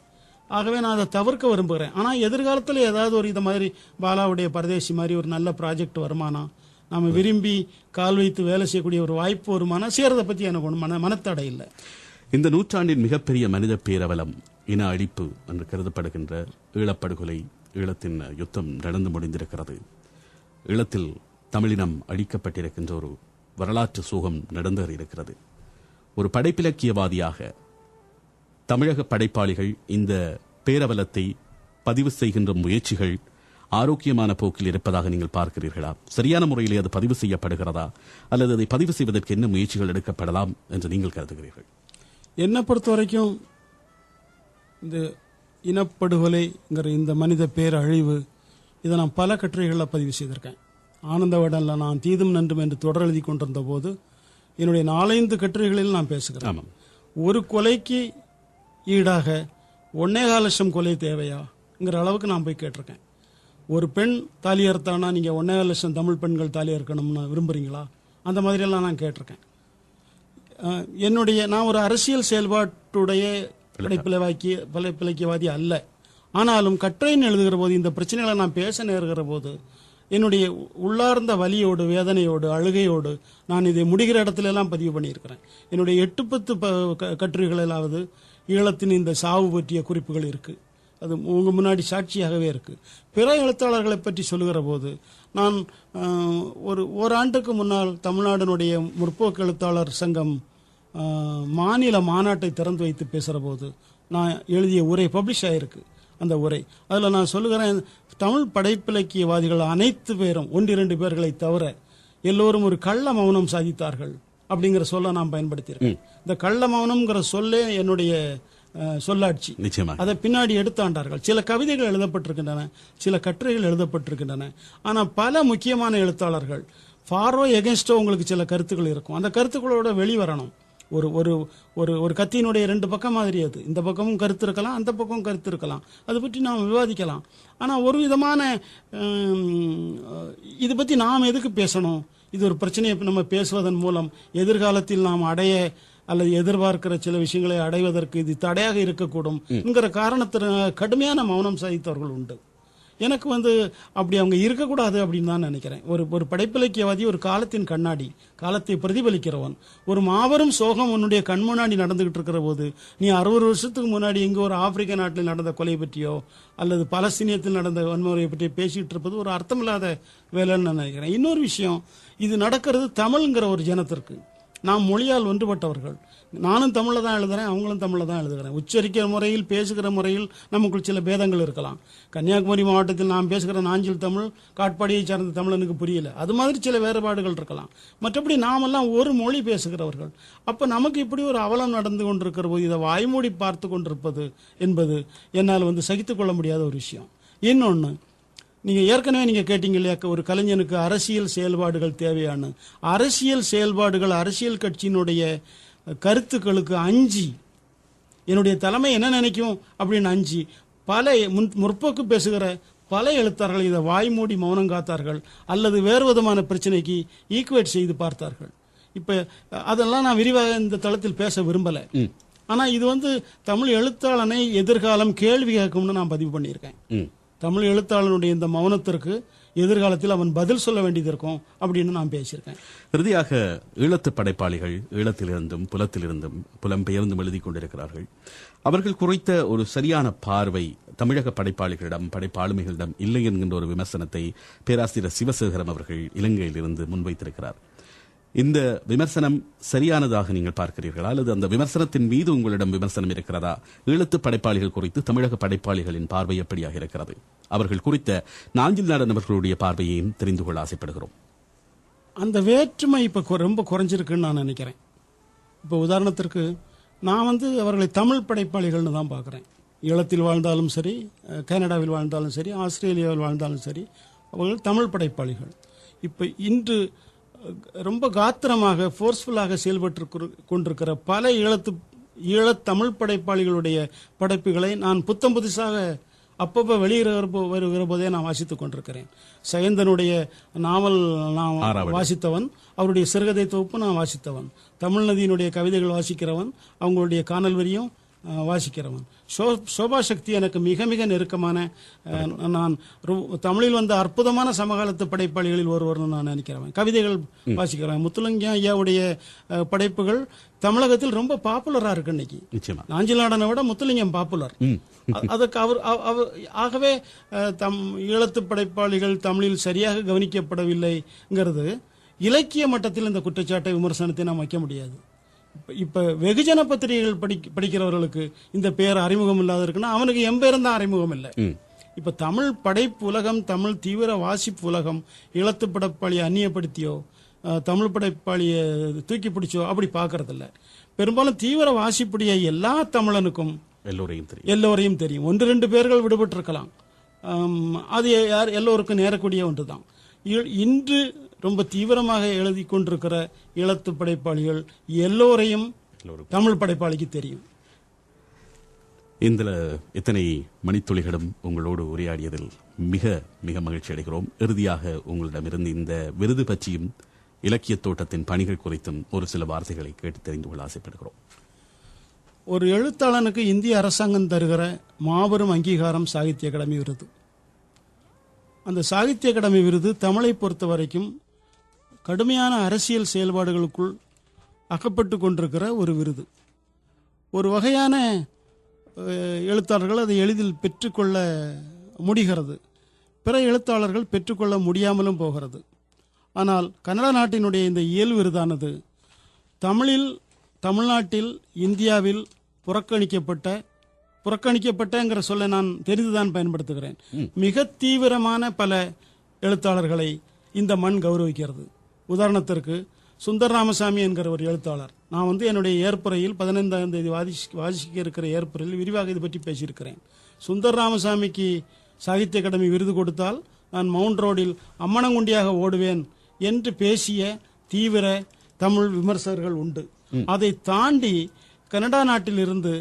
E: ஆகவே நான் அதை தவிர்க்க விரும்புகிறேன். ஆனால் எதிர்காலத்தில் ஏதாவது ஒரு இதை மாதிரி பாலாவுடைய பரதேசி மாதிரி ஒரு நல்ல ப்ராஜெக்ட் வருமானா, நாம் விரும்பி கால் வைத்து வேலை செய்யக்கூடிய ஒரு வாய்ப்பு வருமானா செய்யறதை பற்றி எனக்கு ஒன்றும் மனத்தடை இல்லை.
D: இந்த நூற்றாண்டின் மிகப்பெரிய மனித பேரவலம் இன அழிப்பு என்று கருதப்படுகின்ற ஈழப்படுகொலை, ஈழத்தின் யுத்தம் நடந்து முடிந்திருக்கிறது. ஈழத்தில் தமிழினம் அழிக்கப்பட்டிருக்கின்ற ஒரு வரலாற்று சோகம் நடந்தேறியிருக்கிறது. ஒரு படைப்பிலக்கியவாதியாக தமிழக படைப்பாளிகள் இந்த பேரவலத்தை பதிவு செய்கின்ற முயற்சிகள் ஆரோக்கியமான போக்கில் இருப்பதாக நீங்கள் பார்க்கிறீர்களா? சரியான முறையிலே அது பதிவு செய்யப்படுகிறதா, அல்லது அதை பதிவு செய்வதற்கு என்ன முயற்சிகள் எடுக்கப்படலாம் என்று நீங்கள் கருதுகிறீர்கள்?
E: என்னை பொறுத்த வரைக்கும் இந்த இனப்படுகொலைங்கிற இந்த மனித பேரழிவு இதை நான் பல கட்டுரைகளில் பதிவு செய்திருக்கேன். ஆனந்தவடனில் நான் தீதும் நன்றும் என்று தொடர் எழுதி கொண்டிருந்த போது என்னுடைய 4-5 கட்டுரைகளில் நான் பேசுகிறேன். ஒரு கொலைக்கு ஈடாக 1.25 லட்சம் கொலை தேவையாங்கிற அளவுக்கு நான் போய் கேட்டிருக்கேன். ஒரு பெண் தாலி அறுத்தானா நீங்கள் 1.25 லட்சம் தமிழ் பெண்கள் தாலி அறுக்கணும்னு விரும்புறீங்களா? அந்த மாதிரியெல்லாம் நான் கேட்டிருக்கேன். நான் ஒரு அரசியல் செயல்பாட்டுடைய படைப்பிலக்கியவாதி அல்ல. ஆனாலும் கட்டுரைன்னு எழுதுகிற போது இந்த பிரச்சனைகளை நான் பேச நேருகிற போது என்னுடைய உள்ளார்ந்த வலியோடு, வேதனையோடு, அழுகையோடு நான் இதை முடிகிற இடத்துல எல்லாம் பதிவு பண்ணியிருக்கிறேன். என்னுடைய 8-10 கட்டுரைகளிலாவது ஈழத்தின் இந்த சாவு பற்றிய குறிப்புகள் இருக்கு. அது உங்க முன்னாடி சாட்சியாகவே இருக்கு. பிற எழுத்தாளர்களை பற்றி சொல்லுகிற போது நான் ஓராண்டுக்கு முன்னால் தமிழ்நாட்டினுடைய முற்போக்கு எழுத்தாளர் சங்கம் மாநில மாநாட்டை திறந்து வைத்து பேசுகிற போது நான் எழுதிய உரை பப்ளிஷ் ஆயிருக்கு. அந்த உரை அதில் நான் சொல்லுகிறேன், தமிழ் படைப்பிலக்கியவாதிகள் அனைத்து பேரும் 1-2 பேர்களை தவிர எல்லோரும் ஒரு கள்ள மௌனம் சாதித்தார்கள் அப்படிங்கிற சொல்ல நான் பயன்படுத்தியிருக்கேன். இந்த கள்ள மௌனம்ங்கிற சொல்லே என்னுடைய சொல்லாட்சி. அதை பின்னாடி எடுத்தாண்டார்கள். சில கவிதைகள் எழுதப்பட்டிருக்கின்றன, சில கட்டுரைகள் எழுதப்பட்டிருக்கின்றன. ஆனால் பல முக்கியமான எழுத்தாளர்கள் ஃபாரோ எகென்ஸ்டோ உங்களுக்கு சில கருத்துக்கள் இருக்கும். அந்த கருத்துக்களோட வெளிவரணும். ஒரு ஒரு ஒரு ஒரு கத்தியினுடைய 2 பக்கம் மாதிரி அது. இந்த பக்கமும் கருத்து இருக்கலாம், அந்த பக்கமும் கருத்து இருக்கலாம். அதை பற்றி நாம் விவாதிக்கலாம். ஆனால் ஒரு விதமான இதை பற்றி நாம் எதுக்கு பேசணும்? இது ஒரு பிரச்சனையை நம்ம பேசுவதன் மூலம் எதிர்காலத்தில் நாம் அடைய அல்லது எதிர்பார்க்கிற சில விஷயங்களை அடைவதற்கு இது தடையாக இருக்கக்கூடும் என்கிற காரணத்திற்கு கடுமையான மௌனம் சாதித்தவர்கள் உண்டு. எனக்கு அப்படி அவங்க இருக்கக்கூடாது அப்படின்னு தான் நினைக்கிறேன். ஒரு படைப்பிலக்கியவாதி ஒரு காலத்தின் கண்ணாடி, காலத்தை பிரதிபலிக்கிறவன். ஒரு மாபெரும் சோகம் உன்னுடைய கண் முன்னாடி நடந்துகிட்டு இருக்கிற போது நீ 60 வருஷத்துக்கு முன்னாடி இங்கே ஒரு ஆப்பிரிக்க நாட்டில் நடந்த கொலை பற்றியோ அல்லது பலஸ்தீனியத்தில் நடந்த வன்முறையை பற்றி பேசிட்டு இருப்பது ஒரு அர்த்தமில்லாத வேலைன்னு நான் நினைக்கிறேன். இன்னொரு விஷயம், இது நடக்கிறது தமிழ்ங்கிற ஒரு ஜனத்திற்கு. நாம் மொழியால் ஒன்றுபட்டவர்கள். நானும் தமிழில் தான் எழுதுறேன், அவங்களும் தமிழில் தான் எழுதுகிறேன். உச்சரிக்கிற முறையில், பேசுகிற முறையில் நமக்குள் சில பேதங்கள் இருக்கலாம். கன்னியாகுமரி மாவட்டத்தில் நாம் பேசுகிற நாஞ்சில் தமிழ் காட்பாடியை சார்ந்த தமிழ் எனக்கு புரியல. அது மாதிரி சில வேறுபாடுகள் இருக்கலாம். மற்றபடி நாமெல்லாம் ஒரு மொழி பேசுகிறவர்கள். அப்போ நமக்கு இப்படி ஒரு அவலம் நடந்து கொண்டிருக்கிற போது இதை வாய்மூடி பார்த்து கொண்டிருப்பது என்பது என்னால் சகித்துக் கொள்ள முடியாத ஒரு விஷயம். இன்னொன்று, ஏற்கனவே கேட்டீங்க இல்லையா, ஒரு கலைஞனுக்கு அரசியல் செயல்பாடுகள் தேவையான அரசியல் செயல்பாடுகள், அரசியல் கட்சியினுடைய கருத்துக்களுக்கு அஞ்சி, என்னுடைய தலைமை என்ன நினைக்கும் அப்படின்னு அஞ்சி பல முற்போக்கு பேசுகிற பல எழுத்தாளர்கள் இதை வாய்மூடி மௌனம் காத்தார்கள் அல்லது வேறு விதமான பிரச்சனைக்கு ஈக்குவேட் செய்து பார்த்தார்கள். இப்ப அதெல்லாம் நான் விரிவாக இந்த தளத்தில் பேச விரும்பல. ஆனா இது தமிழ் எழுத்தாளனை எதிர்காலம் கேள்வி கேட்கும்னு நான் பதிவு பண்ணியிருக்கேன். தமிழ் எழுத்தாளனுடைய இந்த மௌனத்திற்கு எதிர்காலத்தில் அவன் பதில் சொல்ல வேண்டியது இருக்கும் அப்படின்னு நான் பேசியிருக்கேன்.
D: இறுதியாக, ஈழத்து படைப்பாளிகள் ஈழத்திலிருந்தும் புலத்திலிருந்தும் புலம்பெயர்ந்தும் எழுதி கொண்டிருக்கிறார்கள். அவர்கள் குறித்த ஒரு சரியான பார்வை தமிழக படைப்பாளிகளிடம், படைப்பாளுமைகளிடம் இல்லை என்கின்ற ஒரு விமர்சனத்தை பேராசிரியர் சிவசேகரம் அவர்கள் இலங்கையிலிருந்து முன்வைத்திருக்கிறார். இந்த விமர்சனம் சரியானதாக நீங்கள் பார்க்கிறீர்களா, அல்லது அந்த விமர்சனத்தின் மீது உங்களிடம் விமர்சனம் இருக்கிறதா? ஈழத்து படைப்பாளிகள் குறித்து தமிழக படைப்பாளிகளின் பார்வை எப்படியாக இருக்கிறது? அவர்கள் குறித்த நாஞ்சில் நாடன் அவர்களுடைய பார்வையையும் தெரிந்து கொள்ள ஆசைப்படுகிறோம்.
E: அந்த வேற்றுமை இப்ப ரொம்ப குறைஞ்சிருக்குன்னு நான் நினைக்கிறேன். இப்போ உதாரணத்திற்கு நான் அவர்களை தமிழ் படைப்பாளிகள்னு தான் பார்க்குறேன். ஈழத்தில் வாழ்ந்தாலும் சரி, கனடாவில் வாழ்ந்தாலும் சரி, ஆஸ்திரேலியாவில் வாழ்ந்தாலும் சரி, அவர்கள் தமிழ் படைப்பாளிகள். இப்போ இன்று ரொம்ப காத்திரமாக, ஃபோர்ஸ்ஃபுல்லாக செயல்பட்டு கொண்டிருக்கிற பல ஈழத் தமிழ் படைப்பாளிகளுடைய படைப்புகளை நான் புத்தம் புதுசாக அப்பப்போ வருகிற போதே நான் வாசித்துக் கொண்டிருக்கிறேன். சயந்தனுடைய நாவல் நான் வாசித்தவன், அவருடைய சிறுகதை தொகுப்பு நான் வாசித்தவன், தமிழ்நதியினுடைய கவிதைகள் வாசிக்கிறவன், அவங்களுடைய காணல் வரியும் வாசிக்கிறவன். சோபா சக்தி எனக்கு மிக மிக நெருக்கமான, நான் தமிழில் வந்த அற்புதமான சமகாலத்து படைப்பாளிகளில் ஒருவர்னு நான் நினைக்கிறவன். கவிதைகள் வாசிக்கிறவன். முத்துலிங்கம் ஐயாவுடைய படைப்புகள் தமிழகத்தில் ரொம்ப பாப்புலரா இருக்கு இன்னைக்கு. நாஞ்சில் நாடனை விட முத்துலிங்கம் பாப்புலர். அதுக்கு ஆகவே ஈழத்து படைப்பாளிகள் தமிழில் சரியாக கவனிக்கப்படவில்லைங்கிறது இலக்கிய மட்டத்தில் இந்த குற்றச்சாட்டை, விமர்சனத்தை நாம் வைக்க முடியாது. இப்ப வெகுஜன பத்திரிகைகள் படிக்கிறவர்களுக்கு இந்த பேர் அறிமுகம் இல்லாத இருக்குன்னா அவனுக்கு எம்பேரும் தான் அறிமுகம் இல்லை. இப்ப தமிழ் படைப்பு உலகம், தமிழ் தீவிர வாசிப்பு உலகம் ஈழத்து படைப்பாளியை அந்நியப்படுத்தியோ தமிழ் படைப்பாளியை தூக்கி பிடிச்சோ அப்படி பாக்குறது இல்ல. பெரும்பாலும் தீவிர வாசிப்புடைய எல்லா தமிழனுக்கும் எல்லோரையும் தெரியும். 1-2 பேர்கள் விடுபட்டு இருக்கலாம். அது எல்லோருக்கும் நேரக்கூடிய ஒன்றுதான். இன்று ரொம்ப தீவிரமாக எழுதி கொண்டிருக்கிற ஈழத்து படைப்பாளிகள் எல்லோரையும் தமிழ் படைப்பாளிக்கு தெரியும்.
D: இந்த இத்தனை மணித்துளிகளும் உங்களோடு உரையாடியதில் மிக மிக மகிழ்ச்சி அடைகிறோம். இறுதியாக உங்களிடமிருந்து இந்த விருது பற்றியும் இலக்கிய தோட்டத்தின் பணிகள் குறித்தும் ஒரு சில வார்த்தைகளை கேட்டு தெரிந்து கொள்ள ஆசைப்படுகிறோம்.
E: ஒரு எழுத்தாளனுக்கு இந்திய அரசாங்கம் தருகிற மாபெரும் அங்கீகாரம் சாகித்ய அகாடமி விருது. அந்த சாகித்ய அகாடமி விருது தமிழை பொறுத்த வரைக்கும் கடுமையான அரசியல் செயல்பாடுகளுக்குள் அகப்பட்டு கொண்டிருக்கிற ஒரு விருது. ஒரு வகையான எழுத்தாளர்கள் அதை எளிதில் பெற்றுக்கொள்ள முடிகிறது, பிற எழுத்தாளர்கள் பெற்றுக்கொள்ள முடியாமலும் போகிறது. ஆனால் கனடா நாட்டினுடைய இந்த இயல் விருதானது தமிழ்நாட்டில் இந்தியாவில் புறக்கணிக்கப்பட்டங்கிற சொல்ல நான் தெரிந்துதான் பயன்படுத்துகிறேன். மிக தீவிரமான பல எழுத்தாளர்களை இந்த மண் கௌரவிக்கிறது. உதாரணத்திற்கு சுந்தர் ராமசாமி என்கிற ஒரு எழுத்தாளர், நான் என்னுடைய ஏற்புரையில் 15ஆம் தேதி வாசிக்க இருக்கிற ஏற்புரையில் விரிவாக இது பற்றி பேசியிருக்கிறேன். சுந்தர் ராமசாமிக்கு சாகித்ய அகாடமி விருது கொடுத்தால் நான் மவுண்ட் ரோடில் அம்மனங்குண்டியாக ஓடுவேன் என்று பேசிய தீவிர தமிழ் விமர்சகர்கள் உண்டு. அதை தாண்டி கனடா நாட்டில் இருந்து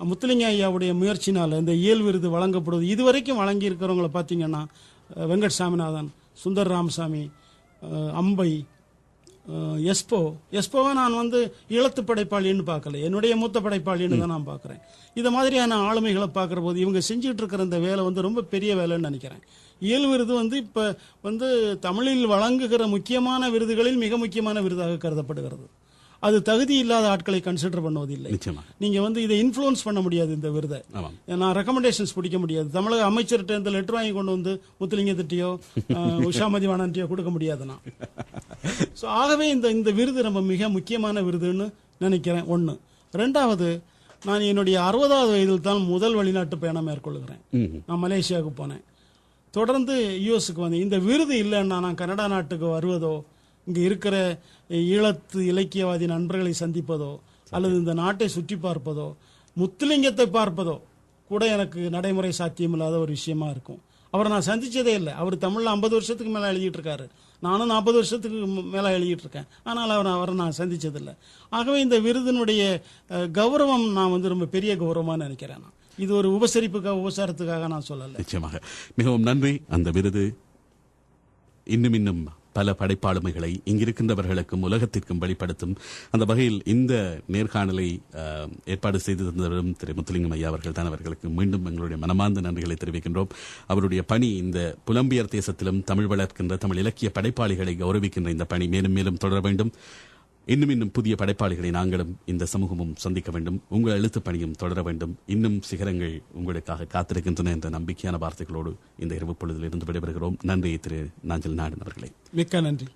E: முத்துலிங்க ஐயாவுடைய முயற்சினால் இந்த இயல் விருது வழங்கப்படுவது, இதுவரைக்கும் வழங்கி இருக்கிறவங்களை பார்த்தீங்கன்னா வெங்கட் சாமிநாதன், சுந்தர் ராமசாமி, அம்பை, எஸ்போவை நான் ஈழத்து படைப்பாளின்னு பார்க்கல, என்னுடைய மூத்த படைப்பாளின்னு தான் நான் பார்க்குறேன். இதை மாதிரியான ஆளுமைகளை பார்க்குற போது இவங்க செஞ்சுட்டு இருக்கிற இந்த வேலை ரொம்ப பெரிய வேலைன்னு நினைக்கிறேன். இயல் விருது இப்போ தமிழில் வழங்குகிற முக்கியமான விருதுகளில் மிக முக்கியமான விருதாக கருதப்படுகிறது. அது தகுதி இல்லாத ஆட்களை கன்சிடர் பண்ணுவதில்லை. நீங்க இதை இன்ஃப்ளூயன்ஸ் பண்ண முடியாது. இந்த விருதை நான் ரெக்கமெண்டேஷன்ஸ் பிடிக்க முடியாது. தமிழக அமைச்சர்கிட்ட இந்த லெட்டர் வாங்கி கொண்டு முத்துலிங்கத்திட்டையோ உஷாமதி வாணன்ட்டையோ கொடுக்க முடியாதுன்னா. ஆகவே இந்த விருது நம்ம மிக முக்கியமான விருதுன்னு நினைக்கிறேன். ஒன்று. ரெண்டாவது, நான் என்னுடைய 60வது வயதில் தான் முதல் வெளிநாட்டு பயணம் மேற்கொள்கிறேன். நான் மலேசியாவுக்கு போனேன், தொடர்ந்து யுஎஸ்க்கு வந்தேன். இந்த விருது இல்லைன்னா நான் கனடா நாட்டுக்கு வருவதோ, இங்கே இருக்கிற ஈழத்து இலக்கியவாதி நண்பர்களை சந்திப்பதோ, அல்லது இந்த நாட்டை சுற்றி பார்ப்பதோ, முத்துலிங்கத்தை பார்ப்பதோ கூட எனக்கு நடைமுறை சாத்தியமில்லாத ஒரு விஷயமா இருக்கும். அவரை நான் சந்திச்சதே இல்லை. அவர் தமிழில் 50 வருஷத்துக்கு மேலே எழுதிட்டு இருக்காரு, நானும் 40 வருஷத்துக்கு மேலே எழுதிட்டு இருக்கேன். ஆனால் அவரை நான் சந்திச்சதில்லை. ஆகவே இந்த விருதினுடைய கௌரவம் நான் ரொம்ப பெரிய கௌரவமாக நினைக்கிறேன். இது ஒரு உபசாரத்துக்காக நான் சொல்லலை.
D: நிச்சயமாக மிகவும் நன்றி. அந்த விருது இன்னும் பல படைப்பாளுமைகளை இங்கிருக்கின்றவர்களுக்கும் உலகத்திற்கும் வெளிப்படுத்தும். அந்த வகையில் இந்த நேர்காணலை ஏற்பாடு செய்து தந்தவரும் திரு முத்துலிங்கம் ஐயா அவர்கள் தான். அவர்களுக்கு மீண்டும் எங்களுடைய மனமார்ந்த நன்றிகளை தெரிவிக்கின்றோம். அவருடைய பணி இந்த புலம்பியர் தேசத்திலும் தமிழ் வளர்க்கின்ற தமிழ் இலக்கிய படைப்பாளிகளை கௌரவிக்கின்ற இந்த பணி மேலும் மேலும் தொடர வேண்டும். இன்னும் புதிய படைப்பாளிகளை நாங்களும் இந்த சமூகமும் சந்திக்க வேண்டும். உங்கள் எழுத்து பணியும் தொடர வேண்டும். இன்னும் சிகரங்கள் உங்களுக்காக காத்திருக்கின்றன என்ற நம்பிக்கையான வார்த்தைகளோடு இந்த இரவு பொழுதில் இருந்து விடைபெறுகிறோம். நன்றி திரு நாஞ்சல் நாடன் அவர்களே.
E: மிக்க நன்றி.